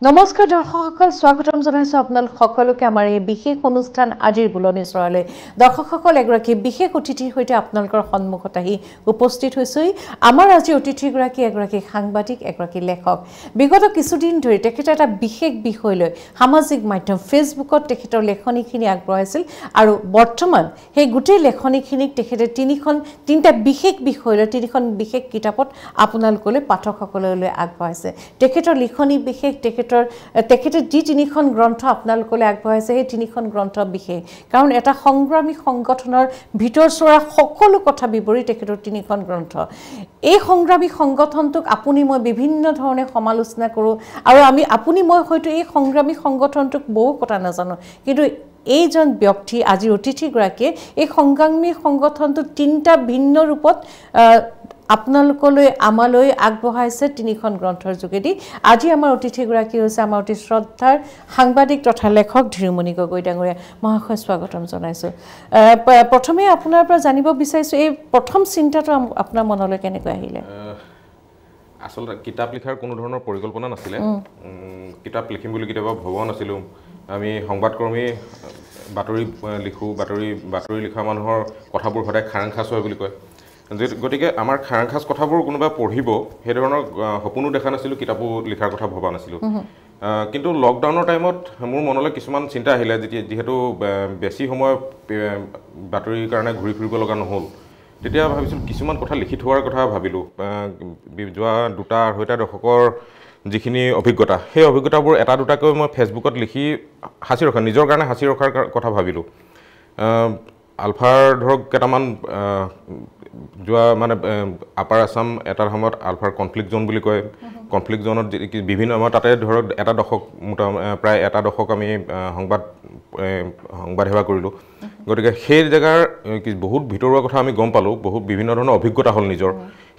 নমস্কাৰ দৰ্শকসকল স্বাগতম জনাইছো আপোনালোক সকলোকে আমাৰ এই বিশেষ অনুষ্ঠান আজিৰ বুলনি চৰালৈ দৰ্শকসকল এগৰাকী বিশেষ অতিথিৰ সৈতে আপোনালোকৰ সন্মুখত আহি উপস্থিত হৈছোঁ আমাৰ আজি অতিথিগৰাকী এগৰাকী সাংবাদিক এগৰাকী লেখক বিগত কিছুদিন ধৰি তেখেতে এটা বিশেষ বিষয় লৈ সামাজিক মাধ্যম ফেচবুকত তেখেতৰ লেখনিখিনি আগবঢ়াইছিল আৰু বৰ্তমান সেই গোটেই লেখনিখিনিক তেখেতে তিনিটা বিশেষ বিষয় লৈ তিনিখন বিশেষ কিতাপত আপোনালোকলৈ পাঠকসকললৈ আগবঢ়াইছে তেখেতৰ লিখনি বিশেষ তেখেতে যি তিনিখন গ্ৰন্থ আপোনালোকলৈ আগবঢ়াইছে সেই তিনিখন গ্ৰন্থ বিশেষ কাৰণ এটা সংগ্ৰামী সংগঠনৰ ভিতৰচৰা সকলো কথা বিৱৰি তেখেতৰ তিনিখন গ্ৰন্থ এই সংগ্ৰামী সংগঠনটোক আপুনি মই বিভিন্ন ধৰণে সমালোচনা কৰোঁ আৰু আপুনি মই হয়তো এই সংগ্ৰামী সংগঠনটোক বহু কথা নাজানো কিন্তু এইজন ব্যক্তি আজি অতিথিগৰাকীয়ে এই সংগ্ৰামী সংগঠনটো তিনিটা ভিন্ন ৰূপত আপোনালোকলৈ আমালৈ আগবঢ়াইছে তিনিখন গ্ৰন্থৰ যোগেদি আজি আমাৰ অতিথিগৰাকী হৈছে আমাৰ অতি শ্ৰদ্ধাৰ সাংবাদিক তথা লেখক ধীৰুমণি গগৈ ডাঙৰীয়া মহাশয় স্বাগতম জনাইছো প্ৰথমে আপোনাৰ পৰা জানিব বিচাৰিছো এই প্ৰথম চিন্তাটো আপোনাৰ মনলৈ কেনেকৈ আহিলে আসলে কিতাপ লিখাৰ কোনো ধৰণৰ পৰিকল্পনা নাছিলে কিতাপ লিখিম বুলি কেতিয়াবা ভবা নাছিলো আমি সংবাদকৰ্মী বাতৰি লিখো বাতৰি লিখা মানুহৰ কথাবোৰ সদায় খাৰাংখাচ হয় বুলি কয় গতিকে আমাৰ খাৰাংখাচ কথাবোৰ কোনোবা পঢ়িব সেই ধৰণৰ সপোনো দেখা নাছিলো কিতাপো লিখাৰ কথা ভবা নাছিলো কিন্তু লকডাউনৰ টাইমত মোৰ মনলৈ কিছুমান চিন্তা আহিলে যেহেতু বেছি সময় বাতৰিৰ কাৰণে ঘূৰি ফুৰিব লগা নহ'ল তেতিয়া ভাবিছিলোঁ কিছুমান কথা লিখি থোৱাৰ কথা ভাবিলোঁ যোৱা দুটা আঢ়ৈটা দশকৰ যিখিনি অভিজ্ঞতা সেই অভিজ্ঞতাবোৰ এটা দুটাকৈ মই ফেচবুকত লিখি সাঁচি ৰখা নিজৰ কাৰণে সাঁচি ৰখাৰ কথা ভাবিলোঁ আলফাৰ ধৰক কেইটামান যোৱা মানে আপাৰ আছাম এটা সময়ত আলফাৰ কনফ্লিক্ট জোন বুলি কয় কনফ্লিক্ট জোনত বিভিন্ন আমাৰ তাতে ধৰক এটা দশক প্ৰায় এটা দশক আমি সংবাদ সেৱা কৰিলোঁ গতিকে সেই জেগাৰ বহুত ভিতৰুৱা কথা আমি গম পালোঁ বহুত বিভিন্ন ধৰণৰ অভিজ্ঞতা হ'ল নিজৰ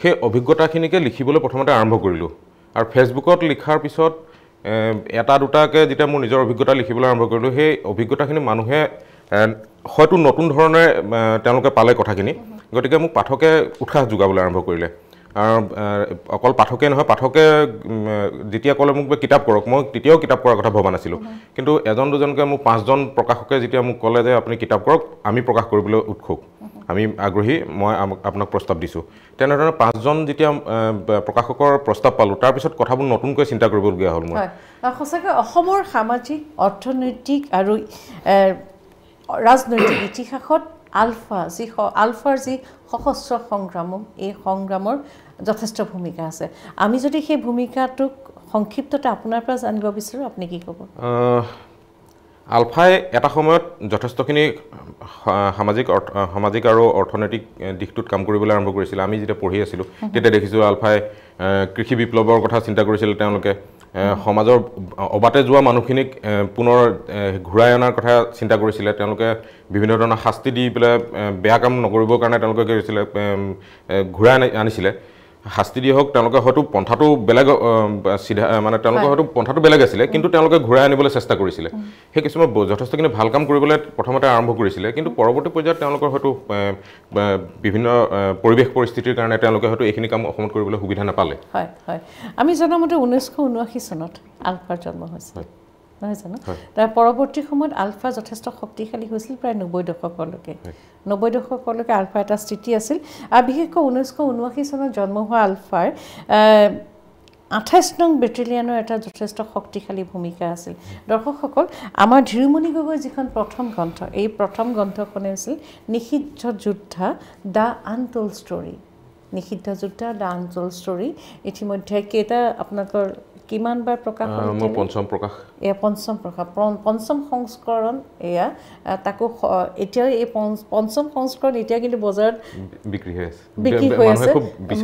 সেই অভিজ্ঞতাখিনিকে লিখিবলৈ প্ৰথমতে আৰম্ভ কৰিলোঁ আৰু ফেচবুকত লিখাৰ পিছত এটা দুটাকৈ যেতিয়া মোৰ নিজৰ অভিজ্ঞতা লিখিবলৈ আৰম্ভ কৰিলোঁ সেই অভিজ্ঞতাখিনি মানুহে হয়তো নতুন ধৰণে তেওঁলোকে পালে কথাখিনি গতিকে মোক পাঠকে উৎসাহ যোগাবলৈ আৰম্ভ কৰিলে আৰু অকল পাঠকে নহয় পাঠকে যেতিয়া ক'লে মোক কিতাপ কৰক মই তেতিয়াও কিতাপ কৰাৰ কথা ভবা নাছিলোঁ কিন্তু এজন দুজনকৈ মোক 5জন প্ৰকাশকে যেতিয়া মোক ক'লে যে আপুনি কিতাপ কৰক আমি প্ৰকাশ কৰিবলৈ উৎসুক আমি আগ্ৰহী মই আপোনাক প্ৰস্তাৱ দিছোঁ তেনেধৰণে 5জন যেতিয়া প্ৰকাশকৰ প্ৰস্তাৱ পালোঁ তাৰপিছত কথাবোৰ নতুনকৈ চিন্তা কৰিবলগীয়া হ'ল মই সঁচাকৈ অসমৰ সামাজিক অৰ্থনৈতিক আৰু ৰাজনৈতিক ইতিহাসত আলফাৰ যি সশস্ত্ৰ সংগ্ৰাম এই সংগ্ৰামৰ যথেষ্ট ভূমিকা আছে আমি যদি সেই ভূমিকাটোক সংক্ষিপ্ততে আপোনাৰ পৰা জানিব বিচাৰোঁ আপুনি কি ক'ব আলফাই এটা সময়ত যথেষ্টখিনি সামাজিক আৰু অৰ্থনৈতিক দিশটোত কাম কৰিবলৈ আৰম্ভ কৰিছিল আমি যেতিয়া পঢ়ি আছিলোঁ তেতিয়া দেখিছোঁ আলফাই কৃষি বিপ্লৱৰ কথা চিন্তা কৰিছিল তেওঁলোকে সমাজৰ অবাতে যোৱা মানুহখিনিক পুনৰ ঘূৰাই অনাৰ কথা চিন্তা কৰিছিলে তেওঁলোকে বিভিন্ন ধৰণৰ শাস্তি দি পেলাই বেয়া কাম নকৰিবৰ কাৰণে তেওঁলোকে কৰিছিলে ঘূৰাই আনিছিলে শাস্তি দি হওক তেওঁলোকে হয়তো পন্থাটো বেলেগ চিধা মানে তেওঁলোকে হয়তো পন্থাটো বেলেগ আছিলে কিন্তু তেওঁলোকে ঘূৰাই আনিবলৈ চেষ্টা কৰিছিলে সেই কিছুমান যথেষ্টখিনি ভাল কাম কৰিবলৈ প্ৰথমতে আৰম্ভ কৰিছিলে কিন্তু পৰৱৰ্তী পৰ্যায়ত তেওঁলোকৰ হয়তো বিভিন্ন পৰিৱেশ পৰিস্থিতিৰ কাৰণে তেওঁলোকে হয়তো এইখিনি কাম অসমত কৰিবলৈ সুবিধা নাপালে হয় হয় আমি জনামতে 1979 চনত আলফাৰ জন্ম হৈছিল নহয় জানো তাৰ পৰৱৰ্তী সময়ত আলফা যথেষ্ট শক্তিশালী হৈছিল প্ৰায় 90 দশকলৈকে আলফা এটা স্থিতি আছিল আৰু বিশেষকৈ 1979 চনত জন্ম হোৱা আলফাৰ 28 নং বেটেলিয়নৰ এটা যথেষ্ট শক্তিশালী ভূমিকা আছিল দৰ্শকসকল আমাৰ ধীৰুমণি গগৈ যিখন প্ৰথম গ্ৰন্থ এই প্ৰথম গ্ৰন্থখনে আছিল নিষিদ্ধ যোদ্ধা দ্য আনটোল্ড ষ্টৰী নিষিদ্ধ যোদ্ধা দ্য আনটোল্ড ষ্টৰী ইতিমধ্যে কেইটা আপোনালোকৰ কিমান বাৰ প্ৰকাশ হ'ল পঞ্চম প্ৰকাশ এয়া পঞ্চম সংস্কৰণ এয়া তাকো এতিয়া এই পঞ্চম সংস্কৰণ এতিয়া কিন্তু বজাৰত বিক্ৰী হৈ আছে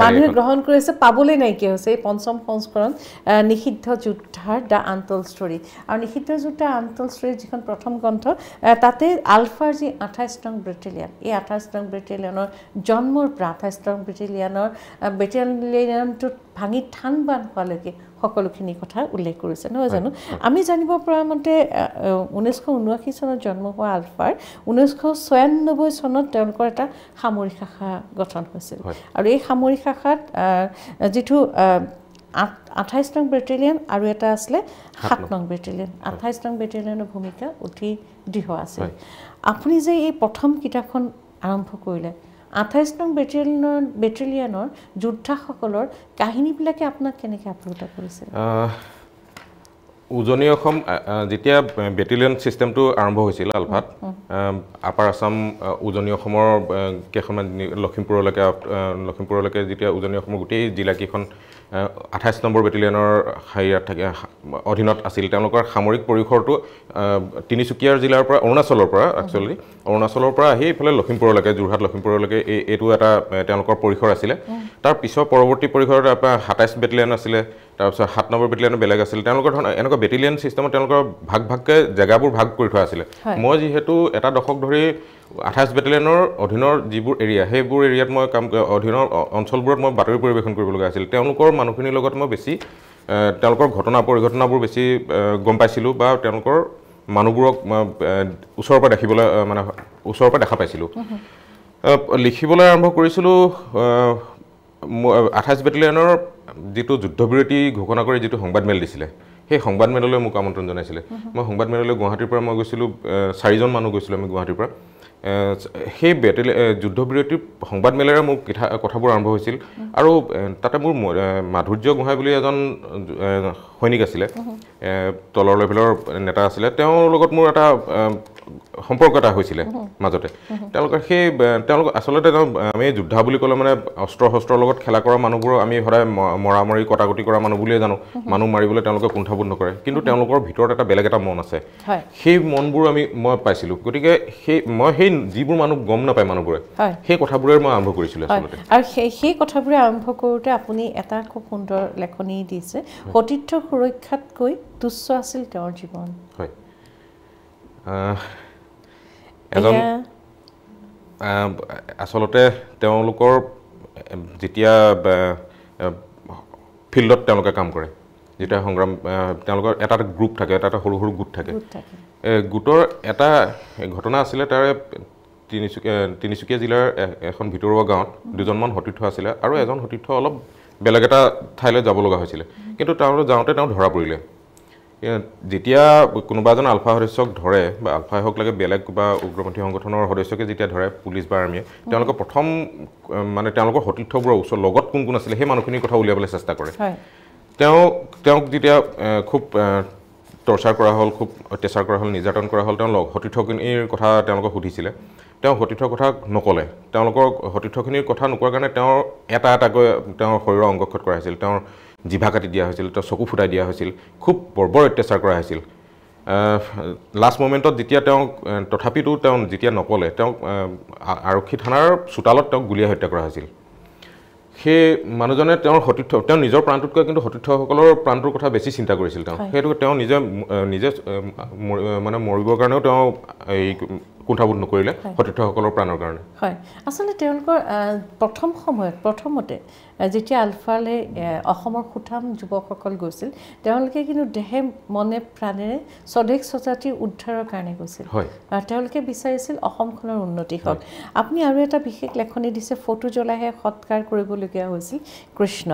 মানুহে গ্ৰহণ কৰিছে পাবলৈ নাইকিয়া হৈছে এই পঞ্চম সংস্কৰণ নিষিদ্ধ যোদ্ধাৰ দ্য আনটোল্ড ষ্টৰী আৰু নিষিদ্ধ যোদ্ধা আনটোল্ড ষ্টৰী যিখন প্ৰথম গ্ৰন্থ তাতে আলফাৰ যি 28 নং বেটেলিয়ন এই 28 নং বেটেলিয়নৰ জন্মৰ পৰা 28 নং বেটেলিয়নটোত ভাঙি থান-বান হোৱালৈকে সকলোখিনি কথা উল্লেখ কৰিছে নহয় জানো আমি জানিব পৰা মতে 1979 চনত জন্ম হোৱা আলফাৰ 1996 চনত তেওঁলোকৰ এটা সামৰিক শাখা গঠন হৈছিল আৰু এই সামৰিক শাখাত যিটো 28 নং বেটেলিয়ন আৰু এটা আছিলে 7 নং বেটেলিয়ন 28 নং বেটেলিয়নৰ ভূমিকা অতি দৃঢ় আছিল আপুনি যে এই প্ৰথম কিতাপখন আৰম্ভ কৰিলে 28 নং বেটেলিয়নৰ যোদ্ধাসকলৰ কাহিনীবিলাকে আপোনাক কেনেকৈ আপ্লুত কৰিছিল উজনি অসম যেতিয়া বেটেলিয়ন সিস্টেমটো আৰম্ভ হৈছিল আলফাত আপাৰ আসাম উজনি অসমৰ কেইখনমান লখিমপুৰলৈকে যেতিয়া উজনি অসমৰ গোটেই জিলাকেইখন 28 নম্বৰ বেটেলিয়নৰ হাইয়াত থাকে অধীনত আছিল তেওঁলোকৰ সামৰিক পৰিসৰটো তিনিচুকীয়াৰ জিলাৰ পৰা অৰুণাচলৰ পৰা একচুৱেলি অৰুণাচলৰ পৰা আহি ইফালে লখিমপুৰলৈকে যোৰহাট লখিমপুৰলৈকে এইটো এটা তেওঁলোকৰ পৰিসৰ আছিলে তাৰ পিছৰ পৰৱৰ্তী পৰিসৰত 27 বেটেলিয়ন আছিলে তাৰপিছত 7 নম্বৰ বেটেলিয়নৰ বেলেগ আছিল তেওঁলোকৰ ধৰণৰ এনেকুৱা বেটেলিয়ন সিস্টেমত তেওঁলোকৰ ভাগকৈ জেগাবোৰ ভাগ কৰি থোৱা আছিলে মই যিহেতু এটা দশক ধৰি 28 বেটেলিয়নৰ অধীনৰ যিবোৰ এৰিয়া সেইবোৰ এৰিয়াত মই কাম অধীনৰ অঞ্চলবোৰত মই বাতৰি পৰিৱেশন কৰিব লগা আছিল তেওঁলোকৰ মানুহখিনিৰ লগত মই বেছি তেওঁলোকৰ পৰিঘটনাবোৰ বেছি গম পাইছিলোঁ বা তেওঁলোকৰ মানুহবোৰক ওচৰৰ পৰা দেখিবলৈ মানে ওচৰৰ পৰা দেখা পাইছিলোঁ লিখিবলৈ আৰম্ভ কৰিছিলোঁ 28 বেটেলিয়নৰ যিটো যুদ্ধবিৰতি ঘোষণা কৰি যিটো সংবাদমেল দিছিলে সেই সংবাদমেললৈ মোক আমন্ত্ৰণ জনাইছিলে মই সংবাদমেললৈ গুৱাহাটীৰ পৰা মই গৈছিলোঁ 4জন মানুহ গৈছিলোঁ আমি গুৱাহাটীৰ পৰা সেই যুদ্ধবিৰতিৰ সংবাদমেলেৰে মোক কথাবোৰ আৰম্ভ হৈছিল আৰু তাতে মোৰ মাধুৰ্য গোহাঁই বুলি এজন সৈনিক আছিলে তলৰ লেভেলৰ নেতা আছিলে তেওঁৰ লগত মোৰ এটা সম্পৰ্ক এটা হৈছিলে মাজতে তেওঁলোক আচলতে আমি যোদ্ধা বুলি ক'লে মানে অস্ত্ৰৰ লগত খেলা কৰা মানুহবোৰ আমি সদায় মৰামৰি কটাকটি কৰা মানুহ বুলিয়ে জানো মানুহ মাৰিবলৈ তেওঁলোকে কুণ্ঠাবোধ নকৰে কিন্তু তেওঁলোকৰ ভিতৰত এটা বেলেগ এটা মন আছে সেই মনবোৰ মই পাইছিলোঁ গতিকে মই সেই যিবোৰ মানুহ গম নাপায় মানুহবোৰে সেই কথাবোৰে মই আৰম্ভ কৰিছিলোঁ আচলতে আৰু সেই কথাবোৰে আৰম্ভ কৰোঁতে আপুনি এটা খুব সুন্দৰ লেখনি দিছে সতীৰ্থ সুৰক্ষাতকৈ তুচ্ছ আছিল তেওঁৰ জীৱন হয় এজন আচলতে তেওঁলোকৰ যেতিয়া ফিল্ডত তেওঁলোকে কাম কৰে যেতিয়া সংগ্ৰাম তেওঁলোকৰ এটা গ্ৰুপ থাকে এটা সৰু সৰু গোট থাকে গোটৰ এটা ঘটনা আছিলে তাৰে তিনিচুকীয়া জিলাৰ এখন ভিতৰুৱা গাঁৱত দুজনমান সতীৰ্থ আছিলে আৰু এজন সতীৰ্থ অলপ বেলেগ এটা ঠাইলৈ যাব লগা হৈছিলে কিন্তু তেওঁলোক যাওঁতে তেওঁ ধৰা পৰিলে যেতিয়া কোনোবা এজন আলফা সদস্যক ধৰে বা আলফাই হওক লাগে বেলেগ বা উগ্ৰপন্থী সংগঠনৰ সদস্যকে যেতিয়া ধৰে পুলিচ বা আৰ্মিয়ে তেওঁলোকে প্ৰথম মানে তেওঁলোকৰ সতীৰ্থবোৰৰ ওচৰত লগত কোন কোন আছিলে সেই মানুহখিনিৰ কথা উলিয়াবলৈ চেষ্টা কৰে তেওঁক যেতিয়া খুব টৰ্চাৰ কৰা হ'ল খুব অত্যাচাৰ কৰা হ'ল নিৰ্যাতন কৰা হ'ল তেওঁ সতীৰ্থখিনিৰ কথা তেওঁলোকক সুধিছিলে তেওঁ সতীৰ্থৰ কথা নক'লে তেওঁলোকৰ সতীৰ্থখিনিৰ কথা নোকোৱাৰ কাৰণে তেওঁৰ এটা এটাকৈ তেওঁৰ শৰীৰৰ অংগক্ষত কৰা হৈছিল তেওঁৰ জিভা কাটি দিয়া হৈছিল তেওঁৰ চকু ফুটাই দিয়া হৈছিল খুব বৰ্বৰ অত্যাচাৰ কৰা হৈছিল লাষ্ট মোমেণ্টত যেতিয়া তেওঁক তথাপিতো তেওঁ যেতিয়া নক'লে তেওঁক আৰক্ষী থানাৰ চোতালত তেওঁক গুলীয়াই হত্যা কৰা হৈছিল সেই মানুহজনে তেওঁৰ সতীৰ্থ তেওঁ নিজৰ প্ৰাণটোতকৈ কিন্তু সতীৰ্থসকলৰ প্ৰাণটোৰ কথা বেছি চিন্তা কৰিছিল সেইটো তেওঁ নিজে মানে মৰিবৰ কাৰণেও তেওঁ এই কুণ্ঠাবোধ নকৰিলে সতীৰ্থসকলৰ প্ৰাণৰ কাৰণে হয় আচলতে তেওঁলোকৰ প্ৰথমতে যেতিয়া আলফালে অসমৰ সুঠাম যুৱকসকল গৈছিল তেওঁলোকে কিন্তু দেহে মনে প্ৰাণেৰে স্বদেশ স্বজাতিৰ উদ্ধাৰৰ কাৰণে গৈছিল তেওঁলোকে বিচাৰিছিল অসমখনৰ উন্নতি হওক আপুনি আৰু এটা বিশেষ লেখনি দিছে ফটো জ্বলাইহে সৎকাৰ কৰিবলগীয়া হৈছিল কৃষ্ণ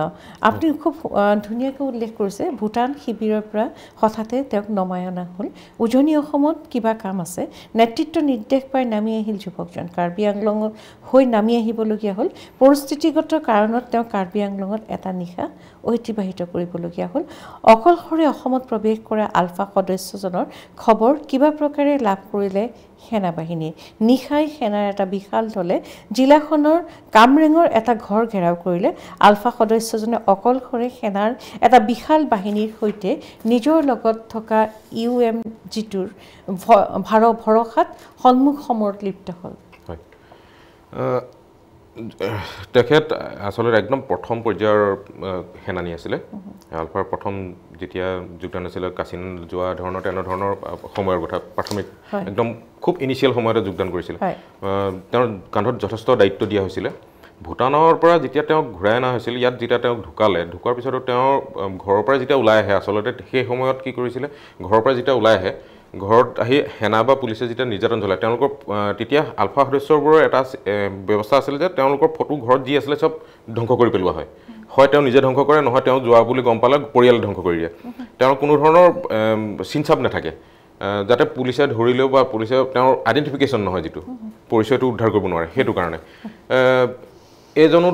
আপুনি খুব ধুনীয়াকৈ উল্লেখ কৰিছে ভূটান শিবিৰৰ পৰা হঠাতে তেওঁক নমাই অনা হ'ল উজনি অসমত কিবা কাম আছে নেতৃত্ব নিৰ্দেশ পাই নামি আহিল যুৱকজন কাৰ্বি আংলঙত হৈ নামি আহিবলগীয়া হ'ল পৰিস্থিতিগত কাৰণত তেওঁ কাৰ্বি আংলঙত এটা নিশা অতিবাহিত কৰিবলগীয়া হ'ল অকলশৰে অসমত প্ৰৱেশ কৰা আলফা সদস্যজনৰ খবৰ কিবা প্ৰকাৰে লাভ কৰিলে সেনাবাহিনী নিশাই সেনাৰ এটা বিশাল দলে জিলাখনৰ কামৰেঙৰ এটা ঘৰ ঘেৰাও কৰিলে আলফা সদস্যজনে অকলশৰে সেনাৰ এটা বিশাল বাহিনীৰ সৈতে নিজৰ লগত থকা UMGটোৰ ভৰসাত সন্মুখ সমৰত লিপ্ত হ'ল তেখেত আচলতে একদম প্ৰথম পৰ্যায়ৰ সেনানী আছিলে আলফাৰ প্ৰথম যেতিয়া যোগদান আছিলে কাচিন যোৱা ধৰণৰ তেনেধৰণৰ সময়ৰ কথা প্ৰাথমিক একদম খুব ইনিচিয়েল সময়তে যোগদান কৰিছিলে তেওঁৰ কান্ধত যথেষ্ট দায়িত্ব দিয়া হৈছিলে ভূটানৰ পৰা যেতিয়া তেওঁক ঘূৰাই অনা হৈছিল ইয়াত যেতিয়া তেওঁক ঢুকোৱাৰ পিছতো তেওঁৰ ঘৰৰ পৰা যেতিয়া ওলাই আহে আচলতে সেই সময়ত কি কৰিছিলে ঘৰৰ পৰা যেতিয়া ওলাই আহে ঘৰত আহি সেনা বা পুলিচে যেতিয়া নিৰ্যাতন চলায় তেওঁলোকৰ তেতিয়া আলফা সদস্যবোৰৰ এটা ব্যৱস্থা আছিলে যে তেওঁলোকৰ ফটো ঘৰত যি আছিলে চব ধ্বংস কৰি পেলোৱা হয় হয় তেওঁ নিজে ধ্বংস কৰে নহয় তেওঁ যোৱা বুলি গম পালে পৰিয়ালে ধ্বংস কৰি দিয়ে তেওঁৰ কোনো ধৰণৰ চিনচাপ নাথাকে যাতে পুলিচে ধৰিলেও বা পুলিচে তেওঁৰ আইডেন্টিফিকেশ্যন নহয় যিটো পৰিচয়টো উদ্ধাৰ কৰিব নোৱাৰে সেইটো কাৰণে এজনো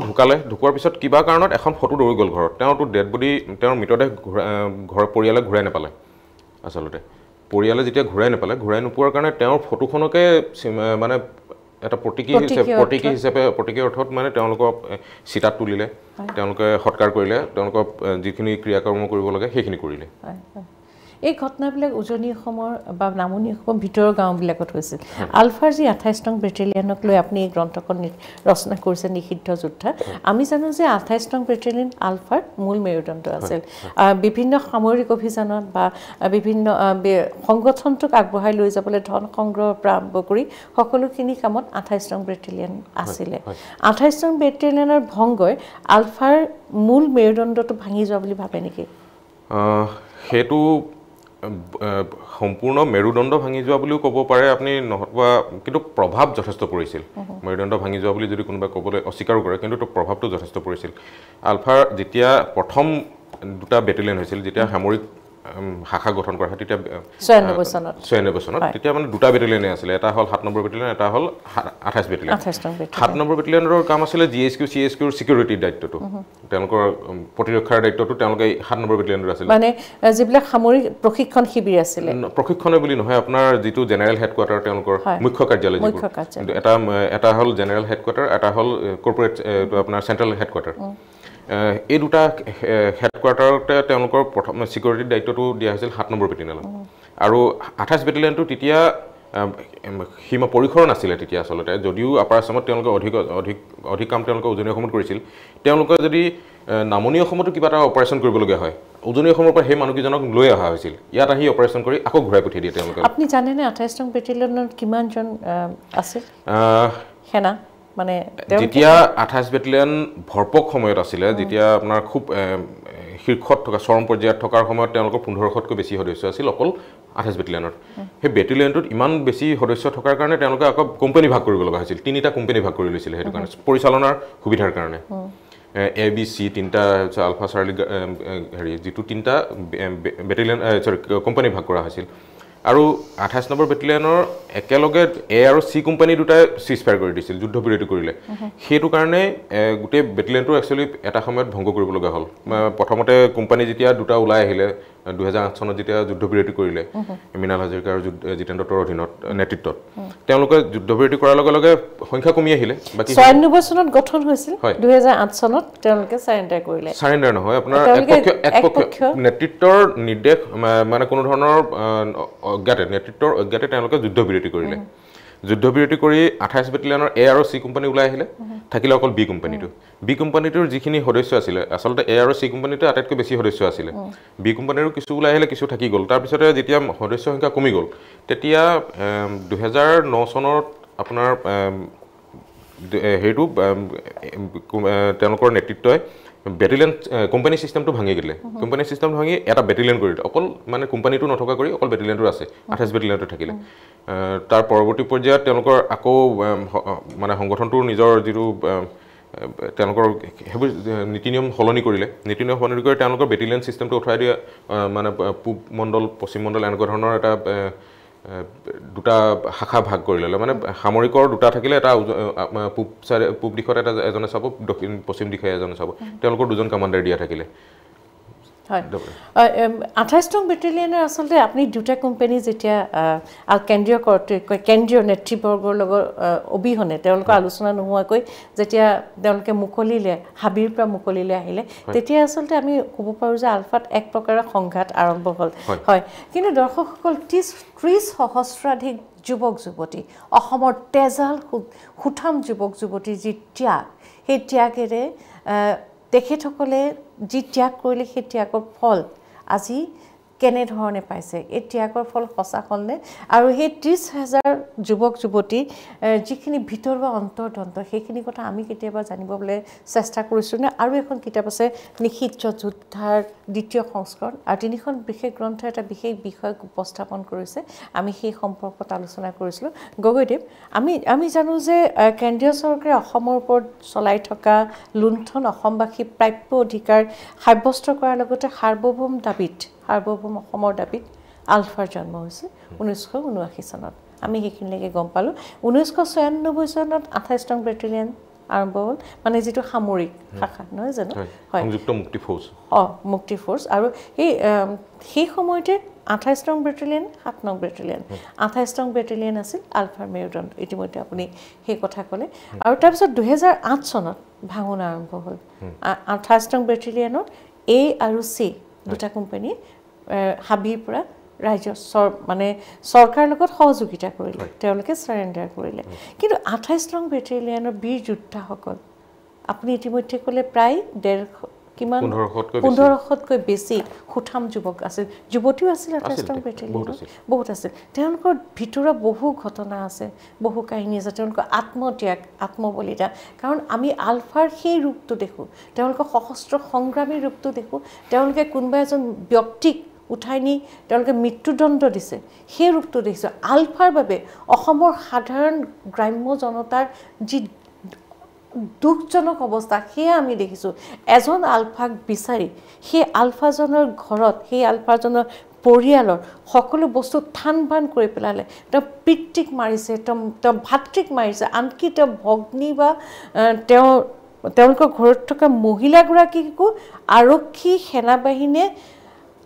ঢুকোৱাৰ পিছত কিবা কাৰণত এখন ফটো দৌৰি গ'ল ঘৰত তেওঁতো ডেড বডি তেওঁৰ মৃতদেহ ঘৰ পৰিয়ালে ঘূৰাই নাপালে আচলতে পৰিয়ালে যেতিয়া ঘূৰাই নোপোৱাৰ কাৰণে তেওঁৰ ফটোখনকে মানে এটা প্ৰতীকী অৰ্থত মানে তেওঁলোকক চিতাত তুলিলে তেওঁলোকে সৎকাৰ কৰিলে তেওঁলোকক যিখিনি ক্ৰিয়াকৰ্ম কৰিব লাগে সেইখিনি কৰিলে এই ঘটনাবিলাক উজনি অসমৰ বা নামনি অসমৰ ভিতৰৰ গাঁওবিলাকত হৈছিল আলফাৰ যি 28 নং বেটেলিয়নক লৈ আপুনি এই গ্ৰন্থখন ৰচনা কৰিছে নিষিদ্ধ যোদ্ধা আমি জানো যে 28 নং বেটেলিয়ন আলফাৰ মূল মেৰুদণ্ড আছিল বিভিন্ন সামৰিক অভিযানত বা বিভিন্ন সংগঠনটোক আগবঢ়াই লৈ যাবলৈ ধন সংগ্ৰহৰ পৰা আৰম্ভ কৰি সকলোখিনি কামত 28 নং বেটেলিয়ন আছিলে 28 নং বেটেলিয়নৰ ভংগই আলফাৰ মূল মেৰুদণ্ডটো ভাঙি যোৱা বুলি ভাবে নেকি সেইটো সম্পূৰ্ণ মেৰুদণ্ড ভাঙি যোৱা বুলিও ক'ব পাৰে আপুনি নহবা কিন্তু প্ৰভাৱ যথেষ্ট পৰিছিল মেৰুদণ্ড ভাঙি যোৱা বুলি যদি কোনোবাই ক'বলৈ অস্বীকাৰ কৰে কিন্তু তো প্ৰভাৱটো যথেষ্ট পৰিছিল আলফাৰ যেতিয়া প্ৰথম দুটা বেটেলিয়ন হৈছিল যেতিয়া সামৰিক শাখা গঠন কৰা হয় তেতিয়া 96 চনত তেতিয়া মানে দুটা বেটেলিয়নে আছিলে এটা হ'ল 7 নম্বৰ বেটেলিয়ন এটা হ'ল 28 বেটেলিয়ন 7 নম্বৰ বেটেলিয়নৰ কাম আছিলে জিএছকিউ চিএছকিউৰ সিকিউৰিটিৰ দায়িত্বটো তেওঁলোকৰ প্ৰতিৰক্ষাৰ দায়িত্বটো তেওঁলোকে 7 নম্বৰ বেটেলিয়নৰ আছিল মানে যিবিলাক সামৰিক প্ৰশিক্ষণ শিবিৰ আছিল প্ৰশিক্ষণ বুলি নহয় আপোনাৰ যিটো জেনেৰেল হেডকোৱাৰ্টাৰ তেওঁলোকৰ মুখ্য কাৰ্যালয় কিন্তু এটা হ'ল জেনেৰেল হেডকোৱাৰ্টাৰ এটা হ'ল কৰ্পোৰেট আপোনাৰ চেন্ট্ৰেল হেডকোৱাৰ্টাৰ এই দুটা হেডকোৱাৰ্টাৰতে তেওঁলোকৰ প্ৰথম সিকিউৰিটিৰ দায়িত্বটো দিয়া হৈছিল 7 নম্বৰ বেটেলিয়নত আৰু 28 বেটেলিয়নটো তেতিয়া সীমা পৰিসৰ নাছিলে তেতিয়া আচলতে যদিও আপাৰ আছামত তেওঁলোকে অধিক কাম তেওঁলোকে উজনি অসমত কৰিছিল তেওঁলোকে যদি নামনি অসমতো কিবা এটা অপাৰেশ্যন কৰিবলগীয়া হয় উজনি অসমৰ পৰা সেই মানুহকেইজনক লৈ অহা হৈছিল ইয়াত আহি অপাৰেশ্যন কৰি আকৌ ঘূৰাই পঠিয়াই দিয়ে তেওঁলোকে আপুনি জানেনে 28 নং বেটেলিয়নত কিমানজন আছিল সেনা মানে যেতিয়া 28 বেটেলিয়ন ভৰপক সময়ত আছিলে যেতিয়া আপোনাৰ খুব শীৰ্ষত থকা চৰম পৰ্যায়ত থকাৰ সময়ত তেওঁলোকৰ 1500তকৈ বেছি সদস্য আছিল অকল 28 বেটেলিয়নত সেই বেটেলিয়নটোত ইমান বেছি সদস্য থকাৰ কাৰণে তেওঁলোকে আকৌ কোম্পানী ভাগ কৰিব লগা হৈছিল তিনিটা কোম্পানী ভাগ কৰি লৈছিল সেইটো কাৰণে পৰিচালনাৰ সুবিধাৰ কাৰণে এ বি চি তিনিটা আলফা চাৰ্লি হেৰি যিটো তিনিটা বেটেলিয়ন কোম্পানী ভাগ কৰা হৈছিল আৰু 28 নম্বৰ বেটেলিয়নৰ একেলগে এ আৰু চি কোম্পানী দুটাই সিজফায়াৰ কৰি দিছিল যুদ্ধবিৰতি কৰিলে সেইটো কাৰণে গোটেই বেটেলিয়নটো একচুৱেলি এটা সময়ত ভংগ কৰিব লগা হ'ল প্ৰথমতে কোম্পানী যেতিয়া দুটা ওলাই আহিলে 2008 চনত যেতিয়া যুদ্ধবিৰতি কৰিলে মৃণাল হাজৰিকা আৰু জিতেন্দ্ৰ দত্তৰ অধীনত নেতৃত্বত তেওঁলোকে যুদ্ধবিৰতি কৰাৰ লগে লগে সংখ্যা কমি আহিলে বাকি 96 চনত গঠন হৈছিল 2008 চনত তেওঁলোকে সাৰেন্ডাৰ কৰিলে সাৰেন্ডাৰ নহয় আপোনাৰ একপক্ষ নেতৃত্বৰ নিৰ্দেশ মানে কোনো ধৰণৰ নেতৃত্বৰ অজ্ঞাতে তেওঁলোকে যুদ্ধবিৰতি কৰিলে যুদ্ধবিৰতি কৰি 28 বেটেলিয়নৰ এ আৰু চি কোম্পানী ওলাই আহিলে থাকিলে অকল বি কোম্পানীটোৰ যিখিনি সদস্য আছিল আচলতে এ আৰু চি কোম্পানীতে আটাইতকৈ বেছি সদস্য আছিল বি কোম্পানীৰো কিছু ওলাই আহিলে কিছু থাকি গ'ল তাৰপিছতে যেতিয়া সদস্য সংখ্যা কমি গ'ল তেতিয়া 2009 চনত আপোনাৰ হেৰিটো তেওঁলোকৰ নেতৃত্বই বেটেলিয়ন কোম্পানী সিস্টেমটো ভাঙি গ'লে কোম্পানী সিস্টেমটো ভাঙি এটা বেটেলিয়ন কৰি অকল মানে কোম্পানীটো নথকা কৰি অকল বেটেলিয়নটো আছে 28 বেটেলিয়নটো থাকিলে তাৰ পৰৱৰ্তী পৰ্যায়ত তেওঁলোকৰ আকৌ মানে সংগঠনটোৰ নিজৰ যিটো তেওঁলোকৰ সেইবোৰ নীতি নিয়ম সলনি কৰিলে নীতি নিয়ম সলনি কৰি তেওঁলোকৰ বেটেলিয়ন সিস্টেমটো উঠাই দিয়া মানে পূব মণ্ডল পশ্চিম মণ্ডল এনেকুৱা ধৰণৰ এটা দুটা শাখা ভাগ কৰি ল'লে মানে সামৰিকৰ দুটা থাকিলে এটা পূব দিশত এটা এজনে চাব দক্ষিণ পশ্চিম দিশে এজনে চাব তেওঁলোকৰ দুজন কমাণ্ডাৰ দিয়া থাকিলে হয় 28 নং বেটেলিয়নৰ আচলতে আপুনি দুটা কোম্পানী যেতিয়া কেন্দ্ৰীয় নেতৃবৰ্গৰ লগত অবিহনে তেওঁলোকৰ আলোচনা নোহোৱাকৈ যেতিয়া তেওঁলোকে মুকলিলে হাবিৰ পৰা মুকলিলে আহিলে তেতিয়া আচলতে আমি ক'ব পাৰোঁ যে আলফাত এক প্ৰকাৰৰ সংঘাত আৰম্ভ হ'ল হয় কিন্তু দৰ্শকসকল 30 সহস্ৰাধিক যুৱক যুৱতী অসমৰ তেজাল সুঠাম যুৱক যুৱতীৰ যি ত্যাগ সেই ত্যাগেৰে তেখেতসকলে যি ত্যাগ কৰিলে সেই ত্যাগৰ ফল আজি কেনেধৰণে পাইছে এই ত্যাগৰ ফল সঁচা হ'লনে আৰু সেই 30,000 যুৱক যুৱতী যিখিনি ভিতৰুৱা অন্তৰ্দন্ত সেইখিনি কথা আমি কেতিয়াবা জানিবলৈ চেষ্টা কৰিছোঁ নে আৰু এখন কিতাপ আছে নিষিদ্ধ যোদ্ধাৰ দ্বিতীয় সংস্কৰণ আৰু তিনিখন বিশেষ গ্ৰন্থ এটা বিশেষ বিষয়ক উপস্থাপন কৰিছে আমি সেই সম্পৰ্কত আলোচনা কৰিছিলোঁ গগৈদেৱ আমি জানো যে কেন্দ্ৰীয় চৰকাৰে অসমৰ ওপৰত চলাই থকা লুণ্ঠন অসমবাসী প্ৰাপ্য অধিকাৰ সাব্যস্ত কৰাৰ লগতে সাৰ্বভৌম অসমৰ দাবীত আলফাৰ জন্ম হৈছে 1979 চনত আমি সেইখিনিলৈকে গম পালোঁ 1996 চনত 28 নং বেটেলিয়ন আৰম্ভ হ'ল মানে যিটো সামৰিক শাখা নহয় জানো হয় সংযুক্ত মুক্তি ফৌজ মুক্তি ফ'ৰ্চ আৰু সেই সময়তে 28 নং বেটেলিয়ন 7 নং বেটেলিয়ন 28 নং বেটেলিয়ন আছিল আলফাৰ মেৰুদণ্ড ইতিমধ্যে আপুনি সেই কথা ক'লে আৰু তাৰপিছত 2008 চনত ভাঙন আৰম্ভ হ'ল 28 নং বেটেলিয়নৰ A আৰু C দুটা কোম্পানীয়ে হাবিৰ পৰা ৰাজ্য মানে চৰকাৰৰ লগত সহযোগিতা কৰিলে তেওঁলোকে সাৰেণ্ডাৰ কৰিলে কিন্তু 28 নং বেটেলিয়নৰ বীৰ যোদ্ধাসকল আপুনি ইতিমধ্যে ক'লে প্ৰায় 1500তকৈ বেছি সুঠাম যুৱক আছিল যুৱতীও আছিল 28 নং বেটেলিয়নত বহুত আছিল তেওঁলোকৰ ভিতৰত বহু ঘটনা আছে বহু কাহিনী আছে তেওঁলোকৰ আত্মত্যাগ আত্মবলিদান কাৰণ আমি আলফাৰ সেই ৰূপটো দেখোঁ তেওঁলোকৰ সশস্ত্ৰ সংগ্ৰামী ৰূপটো দেখোঁ তেওঁলোকে কোনোবা এজন ব্যক্তিক উঠাই নি তেওঁলোকে মৃত্যুদণ্ড দিছে সেই ৰূপটো দেখিছোঁ আলফাৰ বাবে অসমৰ সাধাৰণ গ্ৰাম্য জনতাৰ যি দুখজনক অৱস্থা সেয়া আমি দেখিছোঁ এজন আলফাক বিচাৰি সেই আলফাজনৰ ঘৰত সেই আলফাজনৰ পৰিয়ালৰ সকলো বস্তু থান বান কৰি পেলালে তেওঁ পিতৃক মাৰিছে তেওঁ ভাতৃক মাৰিছে আনকি তেওঁ ভগ্নী বা তেওঁলোকৰ ঘৰত থকা মহিলাগৰাকীকো আৰক্ষী সেনাবাহিনীয়ে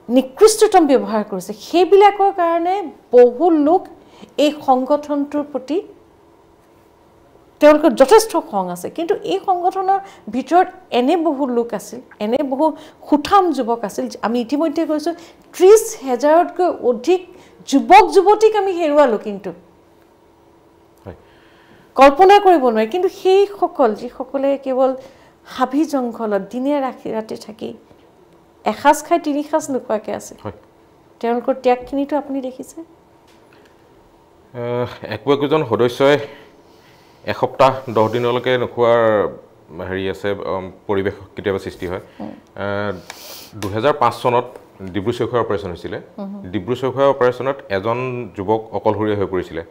নিকৃষ্টতম ব্যৱহাৰ কৰিছে সেইবিলাকৰ কাৰণে বহু লোক এই সংগঠনটোৰ প্ৰতি তেওঁলোকৰ যথেষ্ট খং আছে কিন্তু এই সংগঠনৰ ভিতৰত এনে বহু লোক আছিল এনে বহু সুঠাম যুৱক আছিল আমি ইতিমধ্যে কৈছোঁ 30,000তকৈ অধিক যুৱক যুৱতীক আমি হেৰুৱালোঁ কিন্তু কল্পনা কৰিব নোৱাৰি কিন্তু সেইসকল যিসকলে কেৱল হাবি জংঘলত দিনে ৰাতি থাকি এসাঁজ খাই 3 সাঁজ নোখোৱাকৈ আছে তেওঁলোকৰ ত্যাগখিনিতো আপুনি দেখিছে একোজন সদস্যই এসপ্তাহ 10 দিনলৈকে নোখোৱাৰ হেৰি আছে পৰিৱেশ কেতিয়াবা সৃষ্টি হয় 2005 চনত ডিব্ৰু চৈখোৱা অপাৰেশ্যন হৈছিলে ডিব্ৰু চৈখোৱা অপাৰেশ্যনত এজন যুৱক অকলশৰীয়া হৈ পৰিছিলে